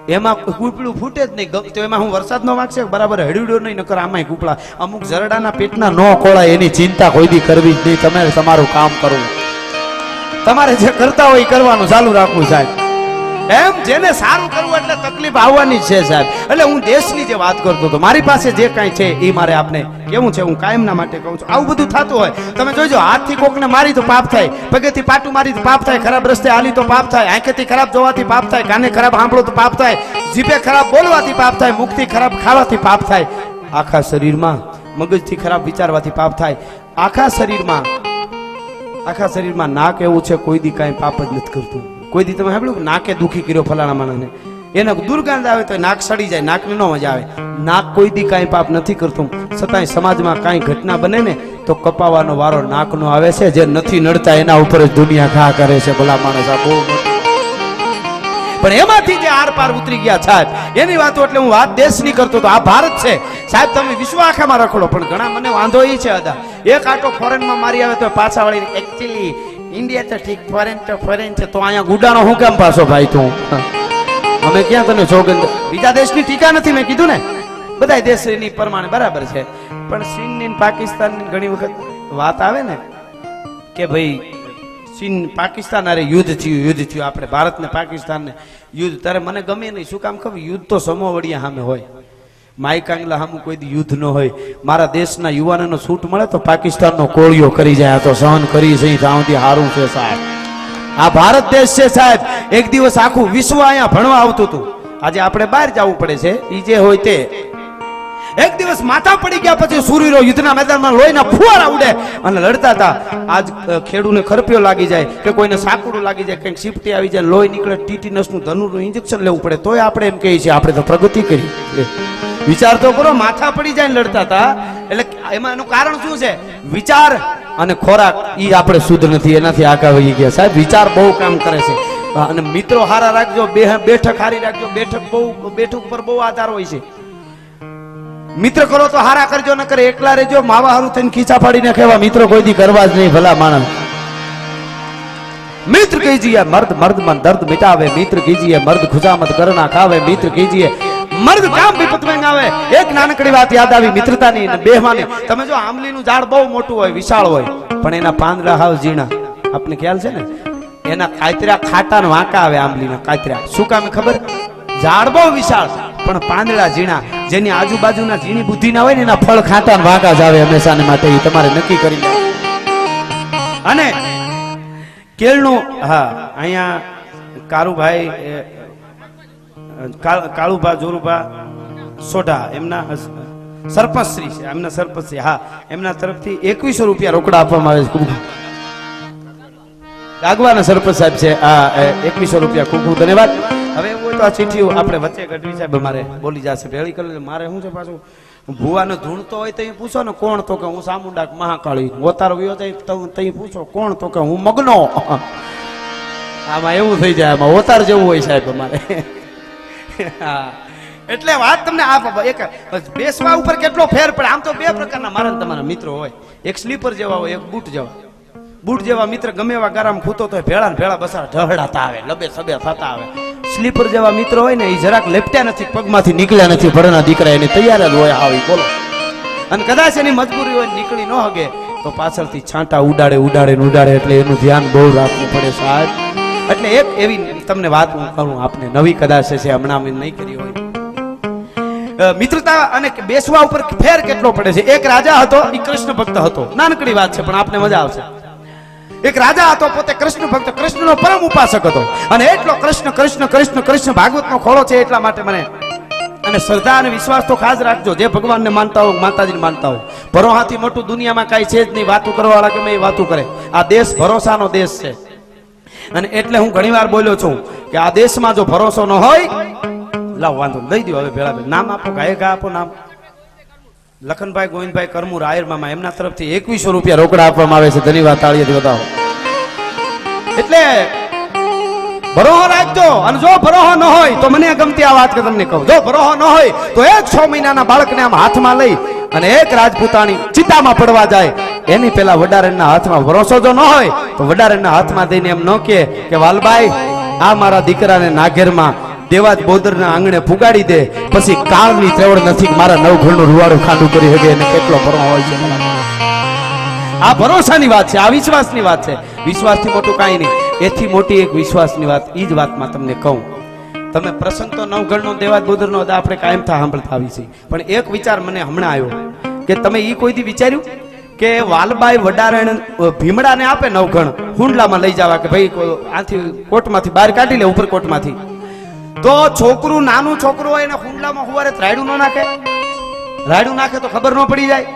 એમાં કૂપડું ફૂટે જ નહીં. તો એમાં હું વરસાદ નો વાગશે બરાબર હળીડો નહીં, નકર આમાંય કૂપડા. અમુક જરડાના પેટના નો ખોળાય એની ચિંતા કોઈ દી કરવી જ નહીં. તમે તમારું કામ કરવું, તમારે જે કરતા હોય એ કરવાનું ચાલુ રાખવું સાહેબ. એમ જેને સારું કરવું એટલે તકલીફ આવવાની જ છે સાહેબ. એટલે હું દેશની જે વાત કરતો હતો, મારી પાસે જે કાંઈ છે એ મારે આપને કેવું છે, હું કાયમના માટે કહું છું. આવું બધું થતું હોય તમે જોજો, હાથથી કોકને મારી તો પાપ થાય, પગેથી પાટું મારી તો પાપ થાય, ખરાબ રસ્તે હાલી તો પાપ થાય, આંખેથી ખરાબ જોવાથી પાપ થાય, કાને ખરાબ સાંભળો તો પાપ થાય, જીભે ખરાબ બોલવાથી પાપ થાય, મુખથી ખરાબ ખાવાથી પાપ થાય, આખા શરીરમાં મગજથી ખરાબ વિચારવાથી પાપ થાય. આખા શરીરમાં નાક એવું છે કોઈ દી કાંઈ પાપ જ નથી કરતું. કોઈ દી તમે સાંભળ્યું કે નાકે દુખી કર્યો ફલાણા માણસને, એને દુર્ગંધ આવે તો નાક સડી જાય, નાકને નો મજા આવે. નાક કોઈ દી કાંઈ પાપ નથી કરતું, છતાંય સમાજમાં કાંઈ ઘટના બને ને તો કપાવાનો વારો નાકનો આવે છે. જે નથી નડતા એના ઉપર જ દુનિયા ઘા કરે છે ભલા માણસ. આ બહુ પણ એમાંથી જે આર પાર ઉતરી ગયા સાહેબ એની વાતો. એટલે હું વાત દેશની કરતો તો આ ભારત છે સાહેબ. તમે વિશ્વ આખામાં રખડો પણ ઘણા મને વાંધો એ છે અદા, એક આટો ફોરેનમાં મારી આવે તો પાછા વાળી એકચ્યુઅલી ઇન્ડિયા તો ઠીક, ફોરેન છે તો અહીંયા ગુડાનો હું કેમ પાછો ભાઈ તું? અમે ક્યાં તને સોગંદ? બીજા દેશની ટીકા નથી, મેં કીધું ને બધા દેશની પ્રમાણે બરાબર છે. પણ ચીનની પાકિસ્તાનની ઘણી વખત વાત આવે ને કે ભાઈ ચીન પાકિસ્તાન અરે યુદ્ધ થયું આપણે ભારત ને પાકિસ્તાન ને યુદ્ધ, ત્યારે મને ગમે નહીં. શું કામ ખબર? યુદ્ધ તો સમોવડિયા સામે હોય, માઈ કાંગલા સામે કોઈ દી યુદ્ધ ન હોય. મારા દેશના યુવાનોનો છૂટ મળે તો પાકિસ્તાનનો કોળિયો કરી જાય, તો સહન કરી છે ત્યાંથી સારું છે સાહેબ. આ ભારત દેશ છે સાહેબ. એક દિવસ આખું વિશ્વ અહીંયા ભણવા આવતું હતું, આજે આપણે બહાર જવું પડે છે. ઈ જે હોય તે એક દિવસ માથા પડી ગયા પછી સૂર્યનો યુદ્ધના મેદાનમાં લોહીના ફુવારા ઉડે અને લડતા હતા. આજ ખેડૂને ખરપિયો લાગી જાય કે કોઈને સાકુડું લાગી જાય, કંઈક સિફટી આવી જાય, લોહી નીકળે, ટીટીનસનું ધનુરનું ઇન્જેક્શન લેવું પડે, તોય આપણે એમ કહીએ છીએ આપણે તો પ્રગતિ કરી. વિચાર તો કરો, માથા પડી જાય લડતા હતા. એટલે એમાં એનું કારણ શું છે? વિચાર અને ખોરાક ઈ આપણે શુદ્ધ નથી, એનાથી આગા વહી ગયા સાહેબ. વિચાર બહુ કામ કરે છે. અને મિત્રો હારા રાખજો, બેઠક હારી રાખજો. બેઠક પર બહુ આધાર હોય છે. મિત્ર કરો તો હારા કરજો, ન કરે એકલા રહેજો. માવા હારું થઈને ખીચા ફાડીને કહેવા મિત્ર કોઈ દી કરવા જ નહીં ભલા માણસ. મિત્ર કીજીએ મર્દ મર્દ દર્દ મિટાવે, મિત્ર કીજીએ મર્દ ખુશામત કરના ખાવે, મિત્ર કીજીએ મર્દ કામ વિપત માં આવે. એક નાનકડી વાત યાદ આવી મિત્રતાની ને બેહવાની. તમે જો આંબલીનું ઝાડ બહુ મોટું હોય, વિશાળ હોય, પણ એના પાંદડા હાવ ઝીણા. આપને ખ્યાલ છે ને? એના કાતરા ખાટા ને વાંકા આવે. આંબલીના કાતરા શું કામ ખબર? ઝાડ બહુ વિશાળ પણ પાંદડા ઝીણા. જેની આજુબાજુના ઝીણી બુદ્ધિ ના હોય ને એના ફળ ખાટા ને વાંકા જ આવે હંમેશા ને માટે. તમારે નક્કી કરી લો. અને કેળનું હા અહીંયા કારુભાઈ કાળુભા જોરુભા સોઢા એમના સરપંચ શ્રી છે, એમના સરપંચ શ્રી, હા એમના તરફથી 2100 રૂપિયા રોકડા આપવામાં આવે છે. ગાગવાના સરપંચ સાહેબ છે. આ 2100 રૂપિયા ખૂબ ખૂબ ધન્યવાદ. હવે એવું હોય તો આ ચીઠી આપણે વચ્ચે ગઢવી સાહેબ મારે બોલી જશે ભેળી કરી. મારે શું છે પાછું ભુવાનો ધૂણતો હોય તો પૂછો ને કોણ? તો કે હું સામુંડા મહાકાળી. ઓતારો ગયો જાય તો પૂછો કોણ? તો કે હું મગનો. આમાં એવું થઈ જાય, આમાં ઓતાર જેવું હોય સાહેબ અમારે. હા એટલે વાત તમને આ એક બેસવા ઉપર કેટલો ફેર પડે. આમ તો બે પ્રકારના મારા તમારા મિત્રો હોય, એક સ્લીપર જેવા હોય, એક બૂટ જેવા. બૂટ જેવા મિત્ર ગમે એવા ગરમ ખૂતો તો ભેળા ને ભેળા બસાર ઢહડાતા આવે, લબે સબે થતા આવે. સ્લીપર જેવા મિત્રો હોય ને એ જરાક લેપટ્યા નથી, પગમાંથી નીકળ્યા નથી, ભણના દીકરા એની તૈયાર જ હોય આવી બોલો. અને કદાચ એની મજબૂરી હોય નીકળી ન હગે તો પાછળથી છાંટા ઉડાડે એટલે એનું ધ્યાન બહુ રાખવું પડે સાહેબ. એટલે એક એવી તમને વાત હું કરું આપને, નવી કદાચ છે હમણાં મેં નહીં કરી હોય. મિત્રતા અને બેસવા ઉપર ફેર કેટલો પડે છે. એક રાજા હતો, એ કૃષ્ણ ભક્ત હતો. નાનકડી વાત છે પણ આપને મજા આવશે. એક રાજા હતો, પોતે કૃષ્ણ ભક્ત, કૃષ્ણનો પરમ ઉપાસક હતો. અને એટલો કૃષ્ણ ભાગવતનો ખોળો છે એટલા માટે મને. અને શ્રદ્ધા અને વિશ્વાસ તો ખાસ રાખજો. જે ભગવાનને માનતા હો, માતાજીને માનતા હો. ભરોસાથી મોટું દુનિયામાં કાંઈ છે જ નહીં. વાતું કરવા વાળા ગમે એ વાતું કરે. આ દેશ ભરોસાનો દેશ છે. અને એટલે હું ઘણીવાર બોલ્યો છું કે આ દેશમાં જો ભરોસો ન હોય, લાવ વાંધો દઈ દો. હવે ભેળા નામ આપો, ગાયકા આપો નામ. લખનભાઈ ગોવિંદભાઈ કરમુર આયર મામા, એમના તરફથી 2100 રૂપિયા રોકડા આપવામાં આવે છે. ધન્યવાદ, તાળીઓથી વધાવો. એટલે ભરોહો રાખજો. અને જો ભરોહો ન હોય તો મને ગમતી આ વાત કે તમને કહું, જો ભરોહો ન હોય તો એક 6 મહિનાના બાળકને આમ હાથમાં લઈ અને એક રાજપૂતાણી ચિતામાં પડવા જાય એની પેલા વડારણના હાથમાં ભરોસો જો ન હોય તો વડારણના હાથમાં દઈને એમ ન કે વાલભાઈ આ મારા દીકરાને નાગેરમાં દેવાજ બોદરના આંગણે પુગાડી દે પછી કાળની ત્રેવડ નથી કે મારા નવઘણનું રૂવાડું ખાંડું કરી શકે એને કેટલો ભરો હોય છે આ ભરોસાની વાત છે, આ વિશ્વાસની વાત છે. વિશ્વાસથી મોટું કાંઈ નહીં. એથી મોટી એક વિશ્વાસની વાત ઈ જ વાતમાં તમને કહું. તમે પ્રસંગ તો નવઘણનો દેવાજ બોદરનો હતા આપણે કાયમ થા સાંભળતા આવી છે, પણ એક વિચાર મને હમણાં આવ્યો કે તમે ઈ કોઈ દી વિચાર્યું કે વાલબાઈ વડારણ ભીમડાને આપે નવઘણ હુંડલામાં લઈ જવા કે ભાઈ આથી કોટમાંથી બહાર કાઢી લે ઉપરકોટમાંથી, તો છોકરું નાનું છોકરું હોય એને હુંડલામાં હુવારે રાયડું ન નાખે? રાયડું નાખે તો ખબર ન પડી જાય?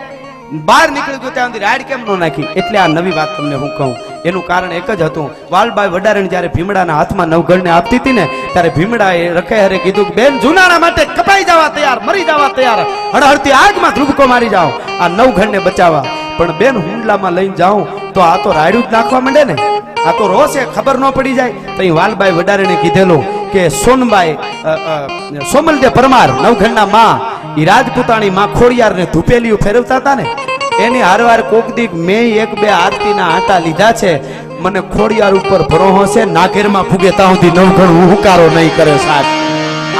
બહાર નીકળી ગયો ત્યાં સુધી રાયડ કેમ ન નાખી? એટલે આ નવી વાત તમને હું કહું, એનું કારણ એક જ હતું. વાલબાઈ વડારણ જ્યારે ભીમડાના હાથમાં નવઘણને આપતી હતી ને ત્યારે ભીમડાએ રખે હરે કીધું કે બેન જુનાણા માટે કપાઈ જવા તૈયાર, મરી જવા તૈયાર, હળહળતી આગમાં ધ્રુબકો મારી જાઓ આ નવઘણને બચાવવા. પણ બેન હુંડલામાં લઈને જાઉં તો આ તો રાયડું જ નાખવા માંડે ને, આ તો રોશે ખબર ન પડી જાય. તો વાલબાઈ વડારણે કીધેલું કે સોનબાઈ સોમલદેવ પરમાર નવઘણના માં ઈ રાજપૂતાણી માં ખોડિયારને ધૂપેલીઓ ફેરવતા હતા ને એની હારવાર કોક દીક મેં એક બે આરતીના આટા લીધા છે. મને ખોડિયાર ઉપર ભરોહો છે નાગેરમાં ફૂગે ત્યાં સુધી નવઘણ હુંકારો નહીં કરે સાહેબ.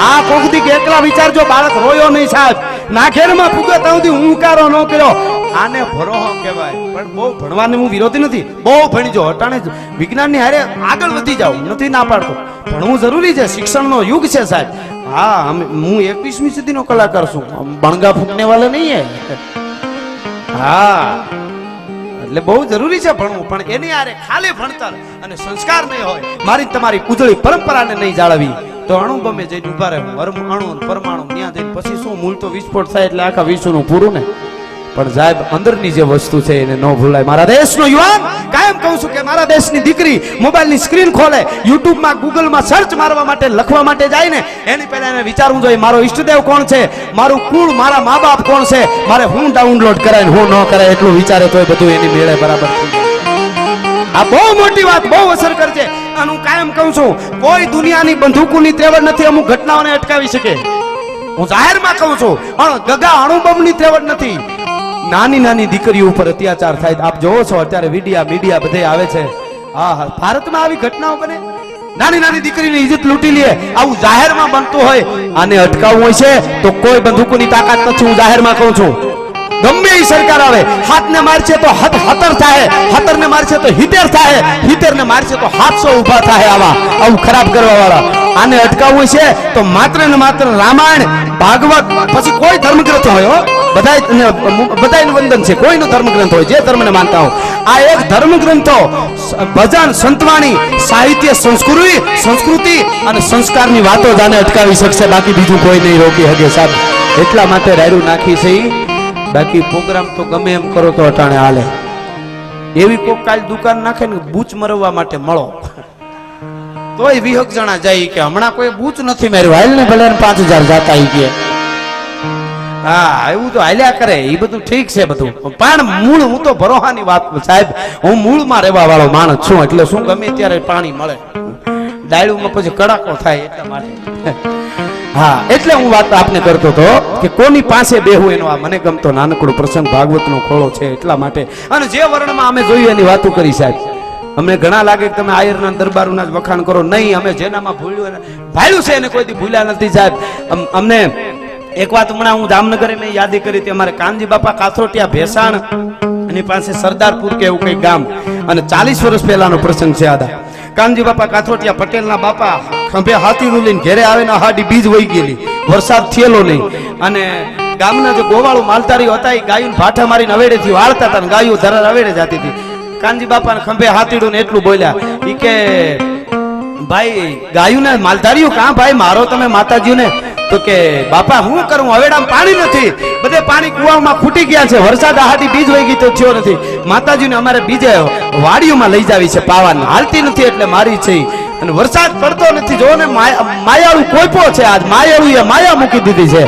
આ કોક દીક એકલા વિચારજો, બાળક રોયો નહીં સાહેબ, નાગેરમાં ફૂગે ત્યાં સુધી હુંકારો ન કર્યો. આને ભરોહો કહેવાય. પણ બહુ ભણવાને હું વિરોધી નથી, બહુ ભણીજો, અટાણે વિજ્ઞાનની હારે આગળ વધી જાવ, નથી ના પાડતો, ભણવું જરૂરી છે, શિક્ષણનો યુગ છે સાહેબ. હા હું 21મી સદીનો કલાકાર છું, બણગા ફૂંકને વાળા નહીં હે. હા એટલે બહુ જરૂરી છે ભણવું, પણ એની હારે ખાલી ભણતર અને સંસ્કાર નહીં હોય, મારી તમારી ઉજળી પરંપરાને નહીં જાળવી તો અણુબમે જઈને ઉભા રહે અણુ પરમાણુ ત્યાં જઈને પછી શું મૂળ તો વિસ્ફોટ થાય એટલે આખા વિશ્વનું પૂરું ને. પણ સાહેબ અંદરની જે વસ્તુ છે એને ન ભૂલાય. મારા દેશનો યુવાન કાયમ કહું છું કે મારા દેશની દીકરી મોબાઈલની સ્ક્રીન ખોલે, યુટ્યુબમાં ગૂગલમાં સર્ચ મારવા માટે લખવા માટે જાય ને એની પહેલા એને વિચારવું જોઈએ મારો ઈષ્ટદેવ કોણ છે, મારું કુળ, મારા મા બાપ કોણ છે, મારે હું ડાઉનલોડ કરાય ને હું ન કરાય એટલું વિચારે તો બધું એની મેળે બરાબર. આ બહુ મોટી વાત, બહુ અસર કરશે. અને હું કાયમ કહું છું કોઈ દુનિયાની બંદૂકોની ત્રેવડ નથી અમુક ઘટનાઓને અટકાવી શકે. હું જાહેરમાં કહું છું ગગા અણુબમની ત્રેવડ નથી. નાની નાની દીકરીઓ ઉપર અત્યાચાર થાય, આપ જોવો છો અત્યારે મીડિયા બધે આવે છે. હા ભારતમાં આવી ઘટનાઓ બને, નાની નાની દીકરીની ઇજ્જત લૂંટી લે, આવું જાહેરમાં બનતું હોય. આને અટકાવવું હોય છે તો કોઈ બંદૂકોની તાકાત નથી. હું જાહેરમાં કહું છું ગમે એ સરકાર આવે, હાથને મારશે તો હતર થાય, હતરને મારશે તો હિતેર થાય, હિતેરને મારશે તો 700 ઊભા થાય. આવું ખરાબ કરવા વાળા આને અટકાવવું છે તો માત્ર ને માત્ર રામાયણ, ભાગવત, પછી કોઈ ધર્મગ્રંથ હોય, બધાયનું વંદન છે, કોઈનો ધર્મગ્રંથ હોય જે ધર્મને માનતા હો, આ એક ધર્મગ્રંથો, ભજન, સંતવાણી, સાહિત્ય, સંસ્કૃતિ અને સંસ્કારની વાતો જ આને અટકાવી શકશે, બાકી બીજું કોઈ નહીં રોકી શકે સાહેબ. એટલા માટે રાયડું નાખી છે. બાકી પ્રોગ્રામ તો ગમે એમ કરો તો અટાણે હાલે. એવી કોક કાલ દુકાન નાખે ને બૂચ મરવા માટે મળો તોય 20 જણા જાય કે હમણાં કોઈ બૂચ નથી માર્યું, હાલ ને ભલે 5000 જાતા ઈ કે. હા એવું તો હાલ્યા કરે, એ બધું ઠીક છે બધું, પણ મૂળ હું તો ભરોહાની વાત સાહેબ, હું મૂળમાં રહેવા વાળો માણસ છું એટલે શું ગમે ત્યારે પાણી મળે, ડાળુમાં પછી કડાકો થાય એટલા માટે. હા એટલે હું વાત આપને કરતો હતો કે કોની પાસે બેહું એનો આ મને ગમતો નાનકડો પ્રસંગ ભાગવતનો ખોળો છે એટલા માટે. અને જે વર્ણમાં અમે જોયું એની વાતો કરી સાહેબ. અમને ઘણા લાગે કે તમે આયરના દરબારોના જ વખાણ કરો, નહીં, અમે જેનામાં ભાળ્યું છે એને કોઈ દી ભૂલ્યા નથી સાહેબ. અમને એક વાત હમણાં હું જામનગર મેં યાદી કરી હતી, અમારે કાનજી બાપા કાથરોટિયા ભેસાણ એની પાસે સરદારપુર કે એવું કઈ ગામ, અને 40 વર્ષ પહેલાનો પ્રસંગ છે. આદા કાનજી બાપા કાથરોટિયા પટેલના બાપા ખંભે હાથીનું લઈને ઘેરે આવે ને હાડી બીજ વહી ગયેલી, વરસાદ થયેલો નહીં, અને ગામના જે ગોવાળો માલધારીઓ હતા એ ગાયું ભાઠા મારીને અવેડેથી વાળતા હતા ને ગાયું ધરાર અવેડે જતી હતી. કાનજી બાપાને ખંભે હાથીડું ને એટલું બોલ્યા ઈ કે ભાઈ ગાયું ને માલધારીઓ કાં ભાઈ મારો તમે માતાજીને, તો કે બાપા હું કરું, હવેડામાં પાણી નથી, બધે પાણી કુવામાં ખૂટી ગયા છે, વરસાદ આહાડી બીજ વહી ગઈ તો થયો નથી, માતાજીને અમારે બીજે વાડીઓમાં લઈ જાવી છે, પાવાને હાલતી નથી એટલે મારી છે, અને વરસાદ પડતો નથી, જો ને માયાળું કોઈપો છે, આજ માયાળું એ માયા મૂકી દીધી છે.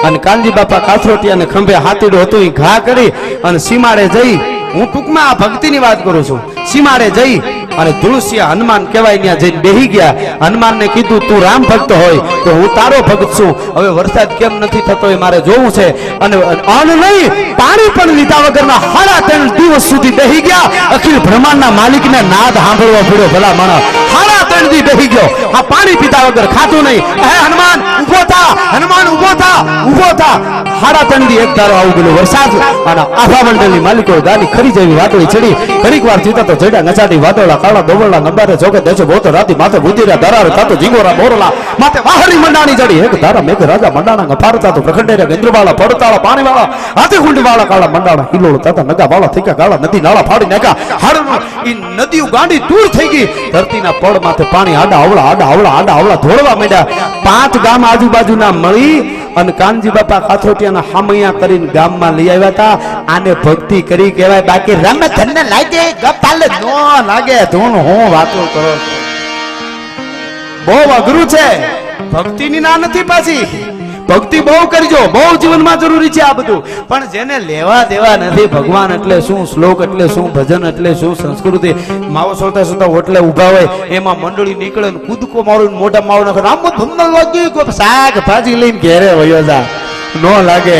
અને કાનજી બાપા કાથરોટિયાને ખંભે હાથીડું હતું એ ઘા કરી અને સીમાડે જઈ, હું ટૂંકમાં આ ભક્તિની વાત કરું છું, સીમાડે જઈ અને તુલસિયા હનુમાન કહેવાય ત્યાં જઈને બેહી ગયા. હનુમાનને કીધું તું રામ ભક્ત હોય તો હું તારો ભક્ત છું. હવે વરસાદ કેમ નથી થતો એ મારે જોવું છે. અને અન્ન નહીં પાણી પણ લીધા વગરના 3.5 દિવસ સુધી બેહી ગયા. અખિલ બ્રહ્માંડના માલિકને નાદ સાંભળવા પડ્યો. ભલા માણસ 3.5 દી બેહી ગયો. આ પાણી પીતા વગર ખાતું નહીં. હે હનુમાન ઊભો થા, હનુમાન ઊભો થા, ઊભો થા. 3.5 દી એક ધારો આવું ગયેલું વરસાદ. અને આભા મંડળની માલિકો ગાડી ખરી જેવી વાદળી ચડી. ઘડીક વાર જીતા તો જડા નચાડી વાદળા કાળા દોવળા નંબારે જોકે દેશો બોતો રાતી માથે બુદ્ધિરા દરાર તાતો જીંગોરા બોરલા માથે વાહરી મંડાણી જડી. એક ધારા મેઘ રાજા મંડાણા ગફારતા તો પ્રખંડેરા ગેન્દ્રવાળા પડતાળા પાણીવાળા હાથી કુંડવાળા કાળા મંડાણા હિલોળ તાતા નગા વાળા થીકા કાળા નદી નાળા ફાડી નાખ્યા. હાડનું ઈ નદીઓ ગાંડી દૂર થઈ ગઈ. ધરતીના પડ માથે પાણી આડા આવળા ધોળવા માંડ્યા. 5 ગામ આજુબાજુના મળી અને કાનજી બાપા કાથરોટિયાના હામૈયા કરીને ગામમાં લઈ આવ્યા હતા. આને ભક્તિ કરી કહેવાય. બાકી રમે ધનને લાગે ગપાલે નો લાગે. ધૂન હું વાતો કરો બહુ અઘરું છે. ભક્તિની ના નથી પાછી. ભક્તિ બહુ કરજો, બહુ જીવનમાં જરૂરી છે આ બધું. પણ જેને લેવા દેવા નથી ભગવાન એટલે શું, શ્લોક એટલે શું, ભજન એટલે શું, સંસ્કૃતિ માવો સોતા સોતા હોટલે ઉભા હોય એમાં મંડળી નીકળે ને કૂદકો મારું મોઢા માવો નાખે આમ ભમણ લાગી કોઈ શાક ભાજી લઈને ઘેરે વયો જા નો લાગે.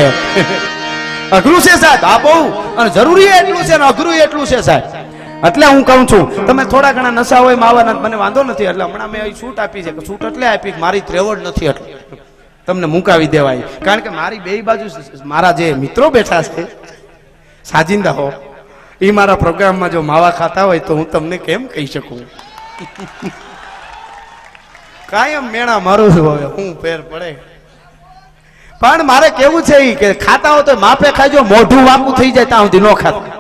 અઘરું છે સાહેબ આ બહુ. અને જરૂરી એટલું છે ને અઘરું એટલું છે સાહેબ. એટલે હું કહું છું તમે થોડા ઘણા નશા હોય માવાના મને વાંધો નથી. એટલે હમણાં મેં છૂટ આપી છે. છૂટ એટલે આપી મારી ત્રેવડ નથી એટલે તમને મુકાવી દેવાય. કારણ કે મારી બે બાજુ મારા જે મિત્રો બેઠા છે સાજિંદા હો એ મારા પ્રોગ્રામમાં જો માવા ખાતા હોય તો હું તમને કેમ કહી શકું. કાયમ મેણા મારું છું. હવે હું ફેર પડે. પણ મારે કેવું છે ઈ કે ખાતા હો તો માપે ખાજો. મોઢું વાંકું થઈ જાય ત્યાં સુધી ન ખાતા.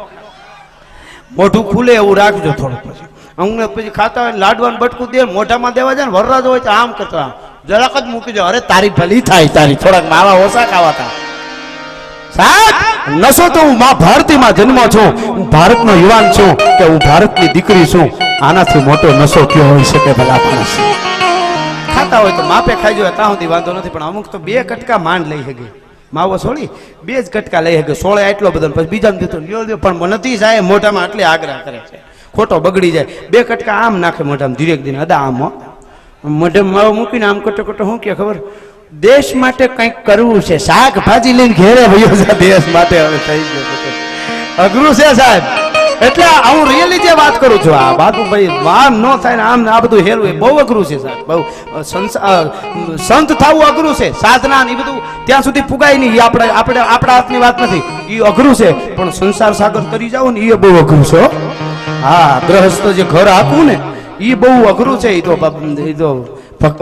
મોઢું ખુલે એવું રાખજો થોડું. પછી હું પછી ખાતા હોય લાડવાનું બટકું દે મોઢામાં દેવા જાય ને વરરાજો હોય તો આમ કરતા જરાક જ મૂકી દો. અરે તારી ભલી થાય તારી થોડાક માવા ઓછા ખાવાતા સાહેબ. નશો તો હું માં ભારતીમાં જન્મ છું. હું ભારતનો યુવાન છું કે હું ભારતની દીકરી છું. આનાથી મોટો નશો કયો હોઈ શકે ભલા માણસ. ખાતા હોય તો માપે ખાઈ જાય ત્યાં સુધી વાંધો નથી. પણ અમુક તો 2 કટકા માંડ લઈ શકે. માવો છોડી 2 જ કટકા લઈ શકે. 16 એટલો બધો પછી બીજાને દીધો લ્યો લ્યો પણ નથી જાય મોઢામાં એટલે આગ્રહ કરે છે. ખોટો બગડી જાય. 2 કટકા આમ નાખે મોઢામાં ધીરેક દિન અદા આમ મોઢે માવો મૂકીને આમ કટો કટો શું કે ખબર દેશ માટે કંઈક કરવું છે. શાકભાજી લઈને ઘેરે વયો છે દેશ માટે. હવે થઈ ગયો અઘરું છે સાહેબ. એટલે હું રિયલી જે વાત કરું છું આ બાપુ ભાઈ વામ ન થાય ને આમ આ બધું હેરવું એ બહુ અઘરું છે સાહેબ. બહુ સંત થવું અઘરું છે. સાધના ને એ બધું ત્યાં સુધી પુગાય નહીં. એ આપણા હાથની વાત નથી. એ અઘરું છે. પણ સંસાર સાગર કરી જાવ ને એ બહુ અઘરું છે. હા ગ્રહસ્થ જે ઘર આપવું ને એ બહુ અઘરું છે. એ તો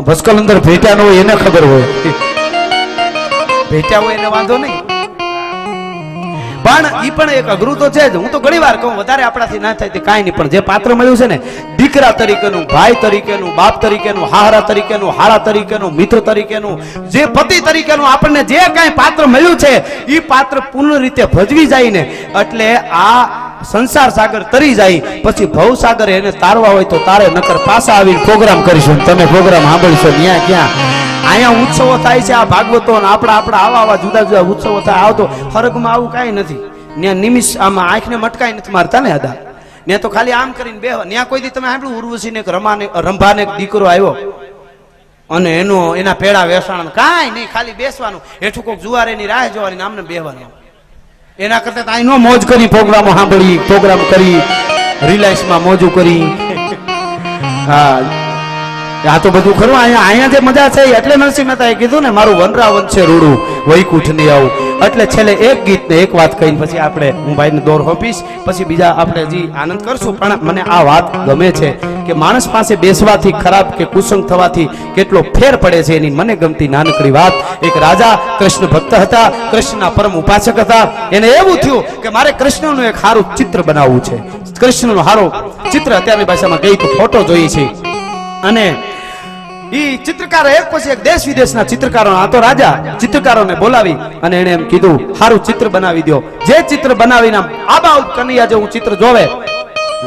ભસ્કલ અંદર ભેટ્યા ન હોય એને ખબર હોય. ભેટ્યા હોય એને વાંધો નહીં. પણ ઈ પણ એક અઘરું તો છે જ. હું તો ઘણી વાર કહું વધારે આપણાથી ના થાય તે કાંઈ નહીં. પણ જે પાત્ર મળ્યું છે ને દીકરા તરીકેનું, ભાઈ તરીકેનું, બાપ તરીકેનું, હાહરા તરીકેનું, હારા તરીકેનું, મિત્ર તરીકેનું, જે પતિ તરીકેનું આપણને જે કાંઈ પાત્ર મળ્યું છે એ પાત્ર પૂર્ણ રીતે ભજવી જાય ને એટલે આ સંસાર સાગર તરી જાય. પછી ભવ સાગર એને તારવા હોય તો તારે નકર પાછા આવીને પ્રોગ્રામ કરીશું. તમે પ્રોગ્રામ સાંભળશો ત્યાં ક્યાં અહીંયા ઉત્સવો થાય છે. આ ભાગવતો આપણા આવા જુદા જુદા ઉત્સવો થાય. આવતો ફરકમાં આવું કાંઈ નથી. ત્યાં નિમિષ આમાં આંખને મટકાઈ નથી મારતા ને અદા. ત્યાં તો ખાલી આમ કરીને બે. ત્યાં કોઈ દી તમે સાંભળ્યું ઉર્વશીને રંભાને એક દીકરો આવ્યો અને એના પેડા વેસાણ કાંઈ નહીં ખાલી બેસવાનું. હેઠું કોઈક જુવારેની રાહ જોવાની આમને બેહવાનું. એના કરતા અહીં નો મોજ કરી પ્રોગ્રામો સાંભળી પ્રોગ્રામ કરી રિલાયન્સમાં મોજું કરી. હા આ તો બધું ખરું. અહીંયા જે મજા છે એટલે નરસિંહ મહેતાએ કીધું ને મારું વનરાવન છે રૂડું વૈકુંઠ ની આવું. એટલે છેલ્લે એક ગીત ને એક વાત કહીને પછી આપણે હું ભાઈને દોર હોપીશ. પછી બીજા આપણે હજી આનંદ કરશું. પણ મને આ વાત ગમે છે કે માણસ પાસે બેસવાથી ખરાબ કે કુસંગ થવાથી કેટલો ફેર પડે છે. એની મને ગમતી નાનકડી વાત. એક રાજા કૃષ્ણ ભક્ત હતા. કૃષ્ણના પરમ ઉપાસક હતા. એને એવું થયું કે મારે કૃષ્ણનું એક સારું ચિત્ર બનાવવું છે. કૃષ્ણનું સારું ચિત્ર અત્યારની ભાષામાં કઈ તો ફોટો જોઈએ છે. અને ઈ ચિત્રકાર એક પછી એક દેશ વિદેશના ચિત્રકારો આ તો રાજા ચિત્રકારોને બોલાવી અને એને એમ કીધું સારું ચિત્ર બનાવી દો. જે ચિત્ર બનાવીને આબા કનૈયા જેવું ચિત્ર જોવે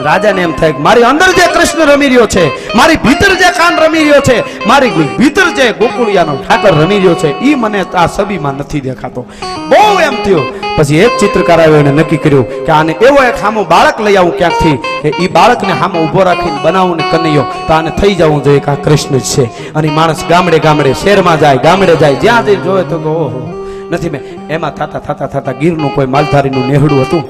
રાજાને એમ થાય કે મારી અંદર જે કૃષ્ણ રમી રહ્યો છે, મારી ભીતર જે કાન રમી રહ્યો છે, મારી ભીતર જે ગોકુળિયાનો ઠાકર રમી રહ્યો છે, ઈ મને આ છબીમાં નથી દેખાતો. બહુ એમ થયું. પછી એક ચિત્રકાર આવ્યો અને નક્કી કર્યું કે આને એવો એક હામો બાળક લઈ આવું ક્યાંકથી કે ઈ બાળકને હામો ઊભો રાખીને બનાવું ને કનૈયો તો આને થઈ જવું જોઈએ કે આ કૃષ્ણ જ છે. અને માણસ ગામડે ગામડે શહેરમાં જાય, ગામડે જાય, જ્યાં જઈ જોવે તો કે ઓહો નથી. મેં એમાં થતા ગીરનું કોઈ માલધારીનું નેહડું હતું.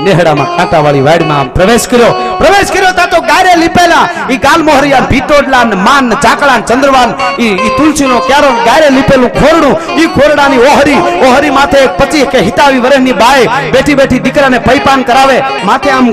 નેહડામાં કાંટાવાળી વાડીમાં આમ પ્રવેશ કર્યો તો ગારે લીપેલા ઈ ગાલમોહરિયા ભીતોડલા ને માન ને ચાકળા ને ચંદ્રવાન ઈ તુલસીનો ક્યારો ગારે લીપેલું ખોરડું, ઈ ખોરડાની ઓહરી માથે 25 કે હિતાવી વર્ષની બાઈ બેઠી દીકરાને પૈપાન કરાવે, માથે આમ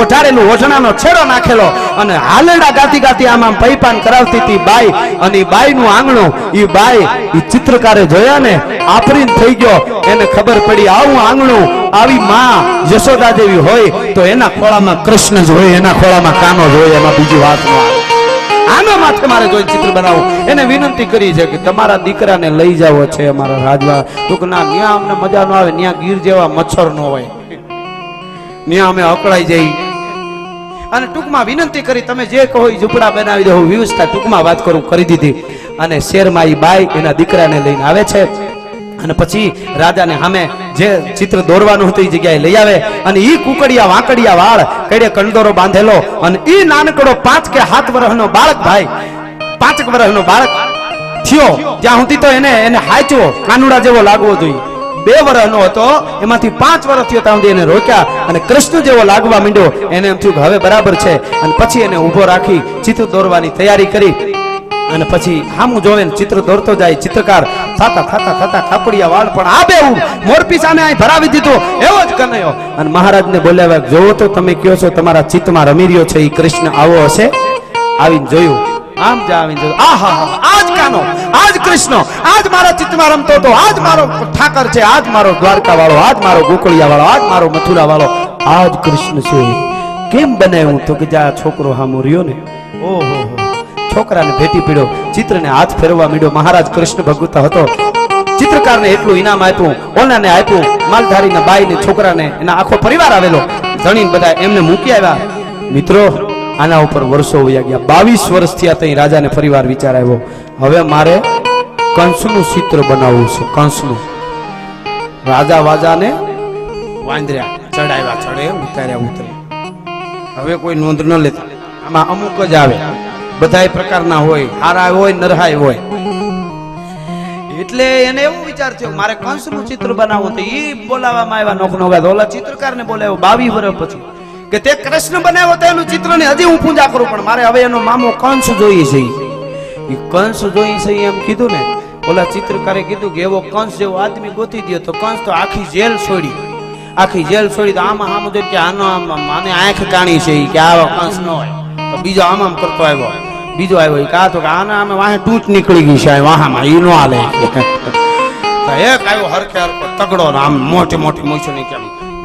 ઓઢારેલું ઓઢણાનો છેડો નાખેલો અને હાલરડા ગાતી આમ પૈપાન કરાવતી હતી બાઈ. અને ઈ બાઈનું આંગણું ઈ બાઈ ઈ ચિત્રકારે જોયા ને આફરીન થઈ ગયો. એને ખબર પડી આવું આંગણું આવી માં યશોદા દેવી હોય તો એના ખોળામાં કૃષ્ણ જ હોય, એના ખોળામાં કાનો જ હોય, એમાં બીજી વાત ન આવે. આનો માથે મારે જોઈ ચિત્ર બનાવું. એને વિનંતી કરી છે કે તમારા દીકરાને લઈ જાવો છે અમારા રાજવા. તો કે ના, ન્યા અમને મજા ન આવે, ન્યા ગીર જેવા મચ્છર ન હોય, ન્યા અમે અકળાઈ જઈ. અને ટૂંકમાં વિનંતી કરી તમે જે કહો એ ઝૂંપડા બનાવી દો, વ્યવસ્થા ટૂંકમાં વાત કરું કરી દીધી. અને શેરમાં ઈ બાઈ એના દીકરાને લઈને આવે છે. અને પછી રાજાને સામે જે ચિત્ર દોરવાનું હતું એ જગ્યાએ લઈ આવે. અને ઈ કુકડિયા વાંકડિયા વાળ, કડે કંડોરો બાંધેલો, અને ઈ નાનકડો 5 કે 7 વર્ષનો બાળક, ભાઈ 5 વર્ષનો બાળક થયો જ્યાં સુધી તો એને હાચવો કાનુડા જેવો લાગવો જોઈએ. 2 વર્ષનો હતો, એમાંથી 5 વર્ષ થયો ત્યાં સુધી એને રોક્યા અને કૃષ્ણ જેવો લાગવા માંડ્યો. એને એમ થયું કે હવે બરાબર છે. અને પછી એને ઊભો રાખી ચિત્ર દોરવાની તૈયારી કરી. અને પછી હામું જોવે ચિત્ર દોરતો જાય. ચિત્રકાર થતા ખાપડિયા વાળ પણ આ બેવું મોરપી સામે અહીં ભરાવી દીધો એવો જ કનૈયો. અને મહારાજને બોલાવ્યા, જોવો તો તમે કયો છો તમારા ચિત્તમાં રમી રહ્યો છે એ કૃષ્ણ આવો હશે? આવીને જોયું, આમ જ આવીને જોયું, આહા આજ કાનો, આજ કૃષ્ણ, આજ મારા ચિત્તમાં રમતો હતો, આજ મારો ઠાકર છે, આજ મારો દ્વારકા વાળો, આજ મારો ગોકળિયા વાળો, આજ મારો મથુરા વાળો, આજ કૃષ્ણ છે. કેમ બનાવ્યું? તો કે જા છોકરો હામો રહ્યો ને, ઓહો છોકરાને ભેટી પીડ્યો, ચિત્રને હાથ ફેરવા માંડ્યો. મહારાજ કૃષ્ણ ભગવત હતો. ચિત્રકારને એટલું ઇનામ આપ્યું, ઓનાને આપ્યું, માલધારીના બાઈને, છોકરાને, એના આખો પરિવાર આવેલો. ધણીને બધા એમને મૂકી આવ્યા. મિત્રો આના ઉપર વર્ષો વયા ગયા. 22 વર્ષ થયા ત્યાં રાજાને ફરીવાર વિચાર આવ્યો, હવે મારે કંસનું ચિત્ર બનાવવું છે. કંસનું. રાજા વાજાને વાંદર્યા, ચડાવ્યા, ચડે, ઉતાર્યા, ઉતરે. હવે કોઈ નોંધ ન લેતા. આમાં અમુક જ આવે, બધા પ્રકારના હોય, હારા હોય, નરહાય હોય. એટલે એને એવો વિચાર થયો મારે કંસનું ચિત્ર બનાવવું. તો એ બોલાવવામાં આવ્યા નોખનોખા. ઓલા ચિત્રકારને બોલાવ્યો 22 વર્ષ પછી કે તે કૃષ્ણ બનાવ્યો તો એનું ચિત્રની હજી હું પૂજા કરું, પણ મારે હવે એનો મામો કંસ જોઈએ છે. એ કંસ જોઈએ છે એમ કીધું ને. ઓલા ચિત્રકારે કીધું કે એવો કંસ જેવો આદમી ગોતી દો. તો કંસ તો આખી જેલ છોડી તો આમાં જોઈ કે આનો આને આંખ કાણી છે કે આવો કંસ ન હોય. તો બીજો આમ કરતો આવ્યો, બીજો આવ્યો કા તો કે આના આમે વાહે ટૂટ નીકળી ગઈ છે વાહામાં, ઈ નો હાલે. એક આવ્યો હરખે હરખો તગડો, આમ મોટી મૂછો નહીં, કેમ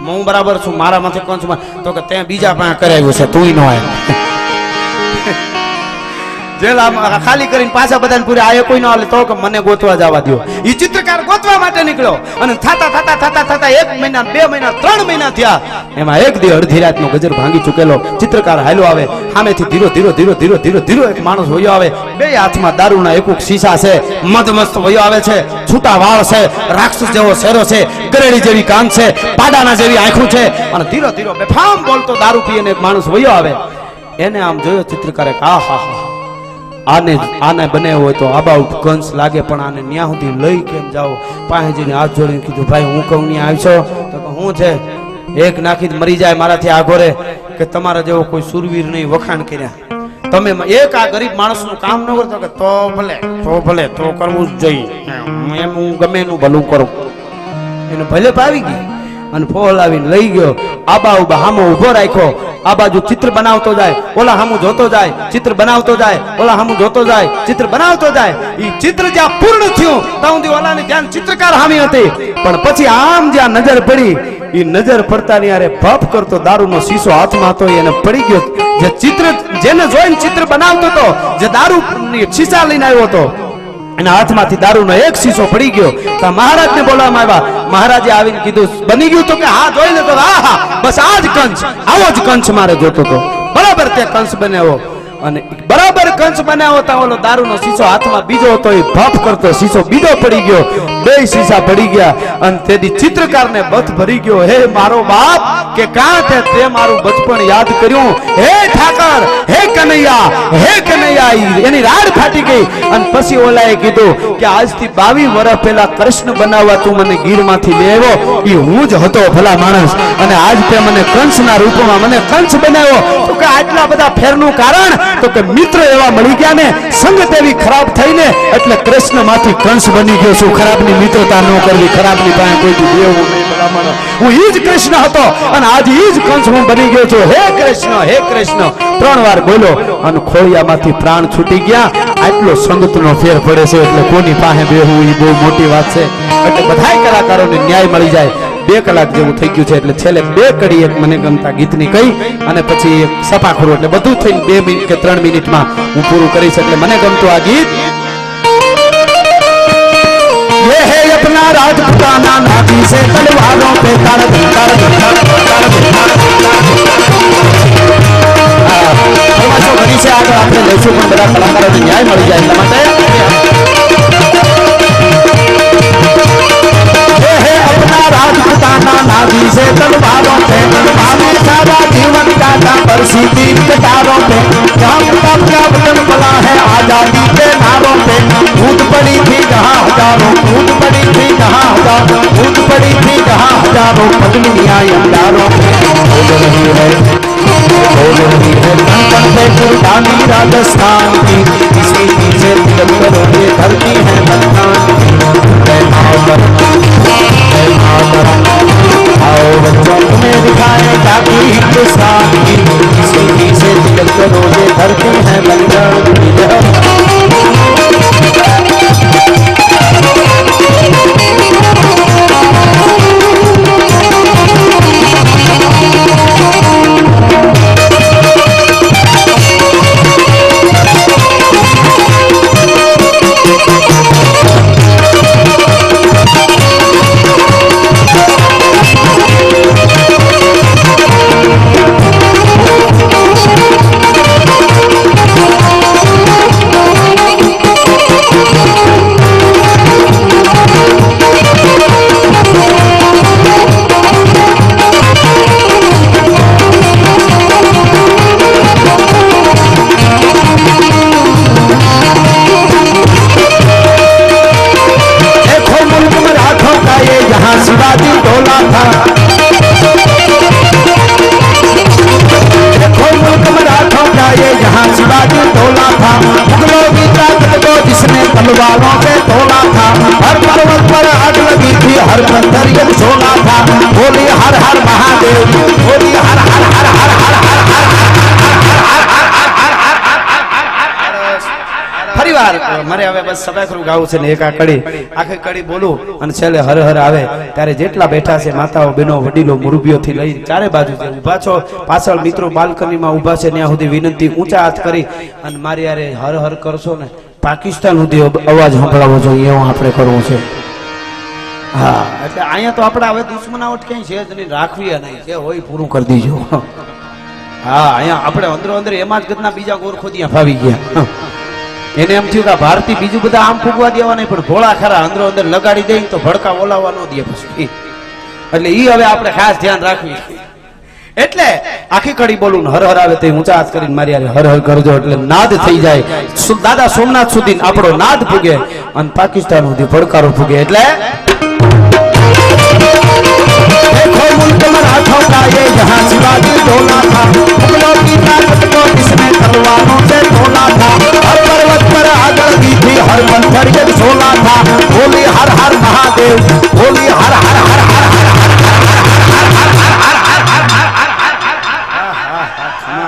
હું બરાબર છું, મારા માથે કંસમાં. તો કે તે બીજા પાસે કરાવ્યું છે, તું નો આવે. જેલ ખાલી કરીને પાછા બધાને પૂરે આ કોઈ ન હાલે. તો કે મને ગોતવા જવા દો. એ ચિત્રકાર ગોતવા માટે નીકળ્યો. અને થતા 1 મહિના, 2 મહિના, 3 મહિના થયા. એમાં એક દી અડધી રાતનો ગજર ભાંગી ચૂકેલો. ચિત્રકાર હાલો આવે. સામેથી ધીરો એક માણસ વયો આવે. 2 હાથમાં દારૂના એક શીશા છે, મદમસ્ત વયો આવે છે. છૂટા વાળ છે, રાક્ષસ જેવો શેરો છે, ગરેડી જેવી કાન છે, પાડાના જેવી આંખું છે. અને ધીરો બેફામ બોલતો દારૂ પીને એક માણસ વયો આવે. એને આમ જોયો ચિત્રકારે, આહા આને બનાવ્યો હોય તો આબા કંસ લાગે, પણ આને ન્યા સુધી લઈ કેમ જાઓ? પાસે જઈને હાથ જોડીને કીધું, ભાઈ હું કહું ની આવશો? તો હું છે એક નાખી મરી જાય મારાથી આઘોરે, કે તમારા જેવો કોઈ સુરવીર નહીં વખાણ કર્યા. તમે એક આ ગરીબ માણસનું કામ ન કરતો કે તો ભલે તો કરવું જ જોઈએ, એમ હું ગમે એનું ભલું કરું. એને ભલે પાવી ગઈ અને ફોલ આવીને લઈ ગયો. આબા ઉબા હામો ઉભો રાખ્યો. આ બાજુ ચિત્ર બનાવતો જાય, ઓલા હામું જોતો જાય, ચિત્ર બનાવતો જાય, ઓલા હામું જોતો જાય, ચિત્ર બનાવતો જાય. ઈ ચિત્ર જ્યાં પૂર્ણ થયું ત્યાં સુધી ઓલાને ધ્યાન ચિત્રકાર હામી હતી. પણ પછી આમ જ્યાં નજર પડી, ઈ નજર પડતા ની યારે ભપ કરતો દારૂનો શીશો હાથમાં હતો, એને પડી ગયો. જે ચિત્ર જેને જોઈને ચિત્ર બનાવતો હતો, જે દારૂ શીશા લઈને આવ્યો હતો, એના હાથમાંથી દારૂનો એક શીશો પડી ગયો તો મહારાજને બોલાવવામાં આવ્યા. મહારાજે આવીને કીધું બની ગયું તો કે હા જોઈ લે તો આહા બસ આ જ કંચ, આવો જ કંચ મારે જોતો તો. બરાબર તે કંચ બનાવ્યો અને બરાબર કંચ બનાવ્યો તો ઓલો દારૂનો શીશો હાથમાં બીજો હતો એ ભફ કરતો શીશો બીજો પડી ગયો, બે શીશા પડી ગયા અને તેથી ચિત્રકારને બથ ભરી ગયો. હે મારો બાપ કે કાં તે મારું બચપણ યાદ કર્યું. હે ઠાકર, હે કનૈયા, એની રાડ ફાટી ગઈ. અને પછી ઓલાએ કીધું કે આજથી 22 વર્ષ પહેલા કૃષ્ણ બનાવવા તું મને ગીરમાંથી લઈ આવ્યો, એ હું જ હતો ભલા માણસ, અને આજ તે મને કંસના રૂપમાં મને કંસ બનાવ્યો. તો કે આટલા બધા ફેરનું કારણ તો કે મિત્ર એવા મળી ગયા ને, સંગત એવી ખરાબ થઈને એટલે કૃષ્ણમાંથી કંસ બની ગયો છું. ખરાબની મિત્રતા ન કરવી, ખરાબની પાસે કોઈ દેવું નહીં ભલા માણસ. હું ઈ જ કૃષ્ણ હતો અને આજ ઈ જ કંસ હું બની ગયો છું. હે કૃષ્ણ, હે કૃષ્ણ 3 વાર બોલ્યો અને ખોળિયામાંથી પ્રાણ છૂટી ગયા. આટલો સંગતનો ફેર પડે છે એટલે કોની પાસે બેહવું એ બહુ મોટી વાત છે. એટલે બધાય કલાકારોને ન્યાય મળી જાય. 2 કલાક જેવું થઈ ગયું છે એટલે છેલ્લે 2 કડી એક મને ગમતા ગીતની કહી અને પછી એક સપાખરું એટલે બધું થઈને 2 મિનિટ કે 3 મિનિટમાં હું પૂરું કરીશ. એટલે મને ગમતું આ ગીત ये है अपना राजपुताना नाभी से तलवारों पे ताड़ ताड़ घड़ी से આગળ આપણે લઈશું પણ બધા કલાકારોને ન્યાય મળી જાય એટલા માટે ये है अपना राजपुताना नाभी से तलवारों पे हमें सारा जीवन काटा पर सीधी कटारों पे जहाँ का वतन बला है आजादी के नारों पे भूत पड़ी थी जहाँ हजारों, भूत पड़ी थी जहाँ हजारों, भूत पड़ी थी जहाँ हजारों पगलियाँ अंधारों पे बोल रही है तन तन पे कुर्बानी राजस्थान की, इसी पीछे तिलक करोगे धरती है बलिदान की। आओ बच्चों तुम्हें दिखाए जाती हिंदुस्तान की, इसी पीछे तिलक करोगे धरती है बलिदान की। शिवाजी डोला था, देखो मुल्क मराठों का ये यहाँ शिवाजी डोला था। मुगलों की ताकत को जिसने तलवारों से तोला था, हर पर्वत पर आग लगी थी, हर पत्थर ये झोला था। बोली हर हर महादेव, बोली हर हर हर हर हर हर ફરીવાર મારે હવે બસ સભાખરું ગાવું છે ને એક આ કડી આખી કડી બોલું અને છેલ્લે હર હર આવે ત્યારે જેટલા બેઠા છે માતાઓ બહેનો વડીલો મુરબીઓથી લઈ ચારે બાજુ જે ઊભા છો પાછળ મિત્રો બાલ્કનીમાં ઊભા છે ત્યાં સુધી વિનંતી ઊંચા હાથ કરી અને મારી યારે હર હર કરશો ને પાકિસ્તાન સુધી અવાજ સંભળાવવો જોઈએ એવું આપણે કરવું છે. હા એટલે અહીંયા તો આપણે હવે દુશ્મનાવટ ક્યાંય છે જ નહીં, રાખવી નહીં, જે હોય પૂરું કરી દીજો. હા અહીંયા આપણે અંદરો અંદર એમાં જ ગતના બીજા ગોરખોદિયા ફાવી ગયા. એને એમ થયું કે ભારતી બીજું બધા આમ ફૂગવા દેવા નહીં પણ ભોળા ખરા અંદરો અંદર લગાડી દે તો ભડકા ઓલાવવા ન દે પછી. એટલે ઈ હવે આપણે ખાસ ધ્યાન રાખવી. એટલે આખી કડી બોલું હર હર આવે તે ઊંચા હાથ કરીને મારી યારે હર હર કરજો એટલે નાદ થઈ જાય. દાદા સોમનાથ સુધી આપણો નાદ ફૂગે અને પાકિસ્તાન સુધી ભડકારો ફૂગે. એટલે देखो मुल्क मराठों का ये यहाँ शिवाजी डोला था, मुगलों की ताकत को जिसने तलवारों से तोला था। हर पर्वत पर आग लगी थी, हर पत्थर ये झोला था। बोली हर हर महादेव, बोली हर हर हर हर हर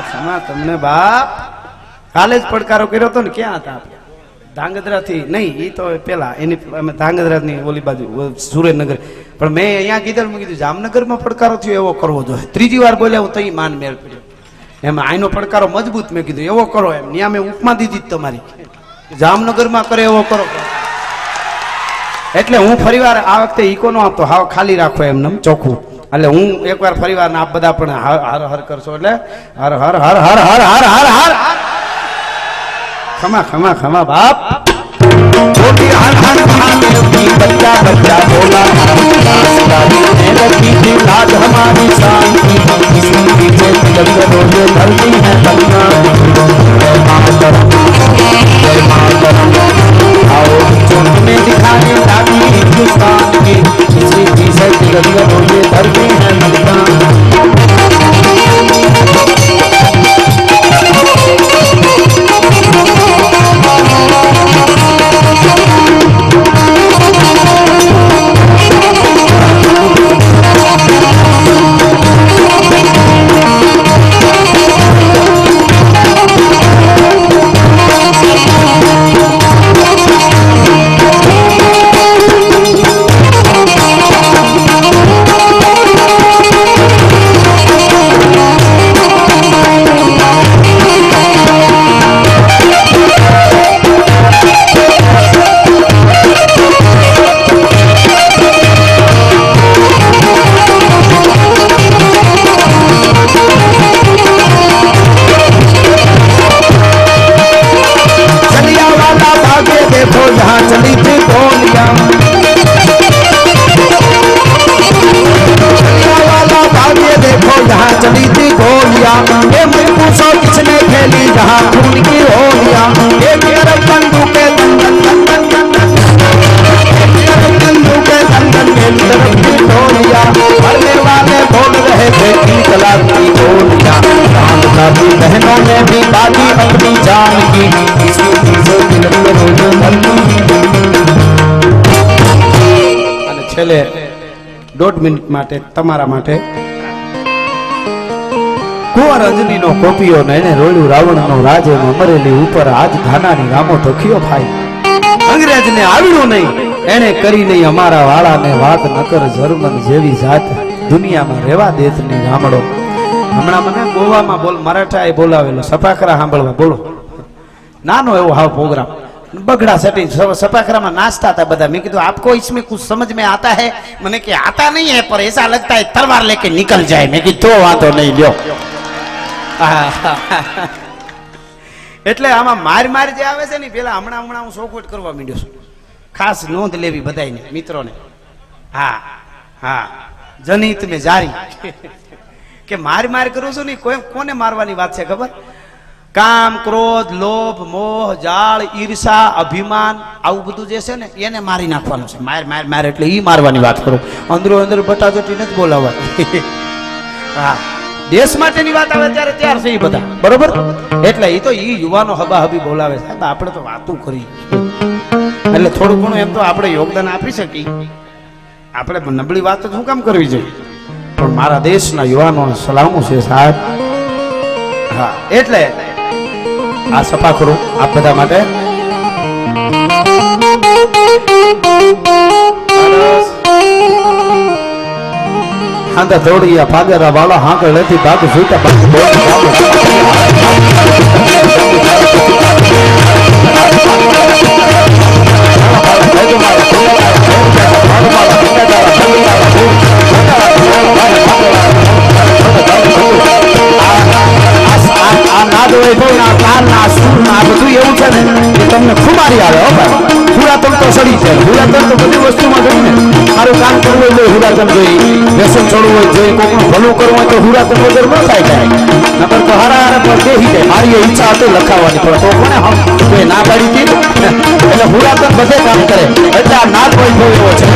क्षमा તમને બાપ કાલે જ પડકારો કર્યો હતો ને ક્યાં હતા આપણે ધાંગધ્રા થી નહીં એ તો પેલા એની અમે ધાંગધ્રા ની ઓલી બાજુ સુરેન્દ્રનગર પણ મેં અહીંયા કીધું મેં કીધું જામનગરમાં પડકારો થયો એવો કરવો જોઈએ. 3જી વાર બોલ્યા હું તઈ માન મેળ પડ્યો એમાં આઈનો પડકારો મજબૂત મેં કીધું એવો કરો એમ ત્યાં મેં ઉપમા દીધી તમારી જામનગરમાં કરે એવો કરો. એટલે હું ફરીવાર આ વખતે ઈકો નો આપતો, હાવ ખાલી રાખો એમને ચોખ્ખું. એટલે હું એકવાર ફરીવાર આપ બધા પણ હર હર કરશો એટલે હર હર હર હર હર હર હર હર ખમા ખમા ખમા બાપ. छोटी हर महादेव की बच्चा बच्चा बोला ने रखी थी लाज हमारी शान की इसके पीछे जब रोजे धरती है बन्ना जय मातरम आओ चोट में दिखाने लागी हिंदुस्तान की इसके पीछे जब रोजे धरती है बन्ना. बहनों ने भी बाकी अपनी जान की અને છેલ્લે 1.5 મિનિટ માટે તમારા માટે કુંવર અંજનીનો કોપિયો ને એને રોળ્યું રાવણનો રાજ એમાં મરેલી ઉપર આજ ધાનાની રામો ધોખિયો ભાઈ અંગ્રેજને આવડ્યું નહીં એને કરી નહીં અમારા વાળાને વાત નકર જર્મન જેવી જાત દુનિયામાં રહેવા દેત નહીં રામડો. હમણાં મને ગોવામાં બોલ મરાઠા એ બોલાવેલો સપાખરા સાંભળવા બોલો નાનો એવો હાવ પ્રોગ્રામ बगड़ा सेटिंग सपाखरा में नाचता था बता. मैं कीधु आपको इसमें कुछ समझ में आता है? मैंने कि आता नहीं है पर ऐसा लगता है तलवार लेके निकल जाए. मैं कीधु तो वांधो नहीं ल्यो. એટલે આમાં માર માર જે આવે છે ને પેલા હમણાં હમણાં હું શોખવટ કરવા માંડ્યો છું. ખાસ નોંધ લેવી બધાયને મિત્રોને. હા હા જનિત મે જારી કે માર માર કરું છું ને કોઈ કોને મારવાની વાત છે ખબર? કામ ક્રોધ લોભ મોહ જાળ ઈર્ષા અભિમાન આવું બધું જે છે ને એને મારી નાખવાનું છે. માર માર માર એટલે ઈ મારવાની વાત કરું. અંદરો અંદર બટાચટીને જ બોલાવવાની. હા દેશ માટેની વાત આવે ત્યારે ત્યાર છે એ બધા બરોબર. એટલે એ તો ઈ યુવાનો હબા હબી બોલાવે સાહેબ. આપણે તો વાતું કરી એટલે થોડું ઘણું એમ તો આપણે યોગદાન આપી શકીએ. આપણે નબળી વાત જ શું કામ કરવી જોઈએ? પણ મારા દેશના યુવાનોને સલામો છે સાહેબ. હા એટલે આ સપાખરું આપ બધા માટે હાંડા દોડિયા પાગરા વાળા હાંકળ લેતી ભાગ સુઈતા ભાગ તમને ખુમારી આવે હો ભાઈ. હુરાતન તો સડી છે. હુરાતન તો બધી વસ્તુમાં જોઈ ને સારું કામ કરવું હોય તો હુરાતન જોઈ, વ્યસન છોડવું હોય જોઈએ, કોઈનું ભલું કરવું હોય તો હુરાતન વગર ન થાય જાય. નકર તો હારા હારા પર બેસી જાય. મારી ઈચ્છા હતી લખાવવાની પણ તો કોને હમ કોઈ ના પાડી હતી એટલે હુરાતન બધે કામ કરે. એટલે આ નાદ વૈભવ એવો છે.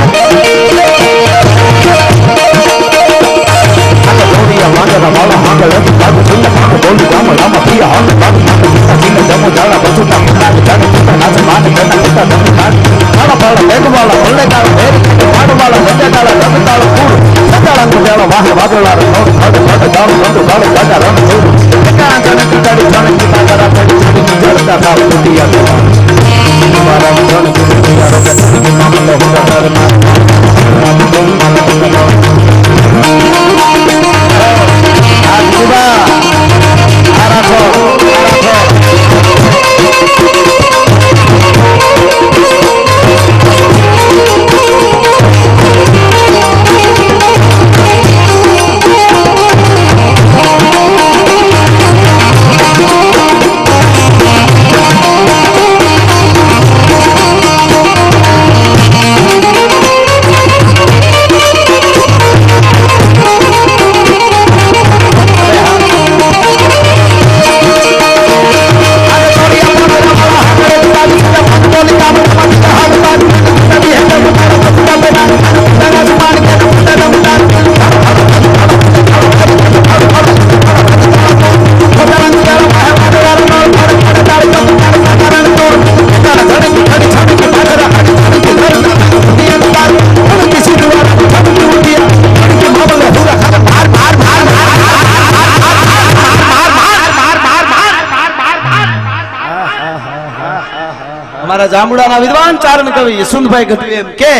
રામુડાના વિદ્વાન ચારણ કવિ યશવંતભાઈ ગઢવી એમ કે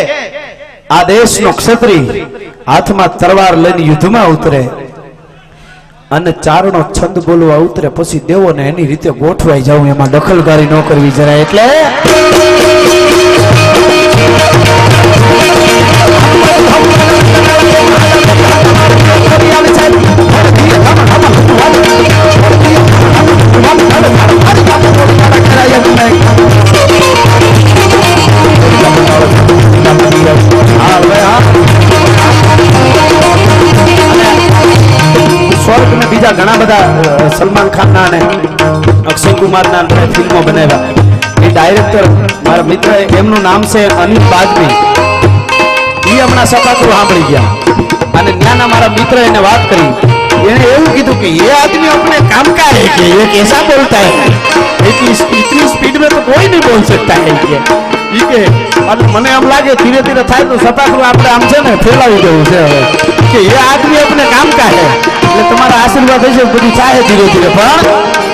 આ દેશનો ક્ષત્રિય હાથમાં તલવાર લઈને યુદ્ધમાં ઉતરે અને ચારણો છંદ બોલવા ઉતરે પછી દેવોને એની રીતે ગોઠવાઈ જાવ એમાં દખલકારી ન કરવી જરા એટલે સ્વર્ગ ને બીજા ઘણા બધા સલમાન ખાન ના અને અક્ષય કુમાર ના ફિલ્મો બનાવ્યા એ ડાયરેક્ટર મારા મિત્ર એમનું નામ છે અનિલ બાજમી એ હમણાં સપાકરું સાંભળી ગયા અને ત્યાંના મારા મિત્ર એને વાત કરી એને એવું કીધું કે ये आदमी अपने काम का है कि ये कैसा बोलता है इतनी स्पीड में तो कोई नहीं बोल सकता है કે મને એમ લાગે ધીરે ધીરે થાય તો સપાકરું આપણે આમ છે ને ફેલાવી દેવું છે હવે કે એ આદમી આપણે કામ કા હે એટલે તમારા આશીર્વાદ હશે બધું ચાહે ધીરે ધીરે પણ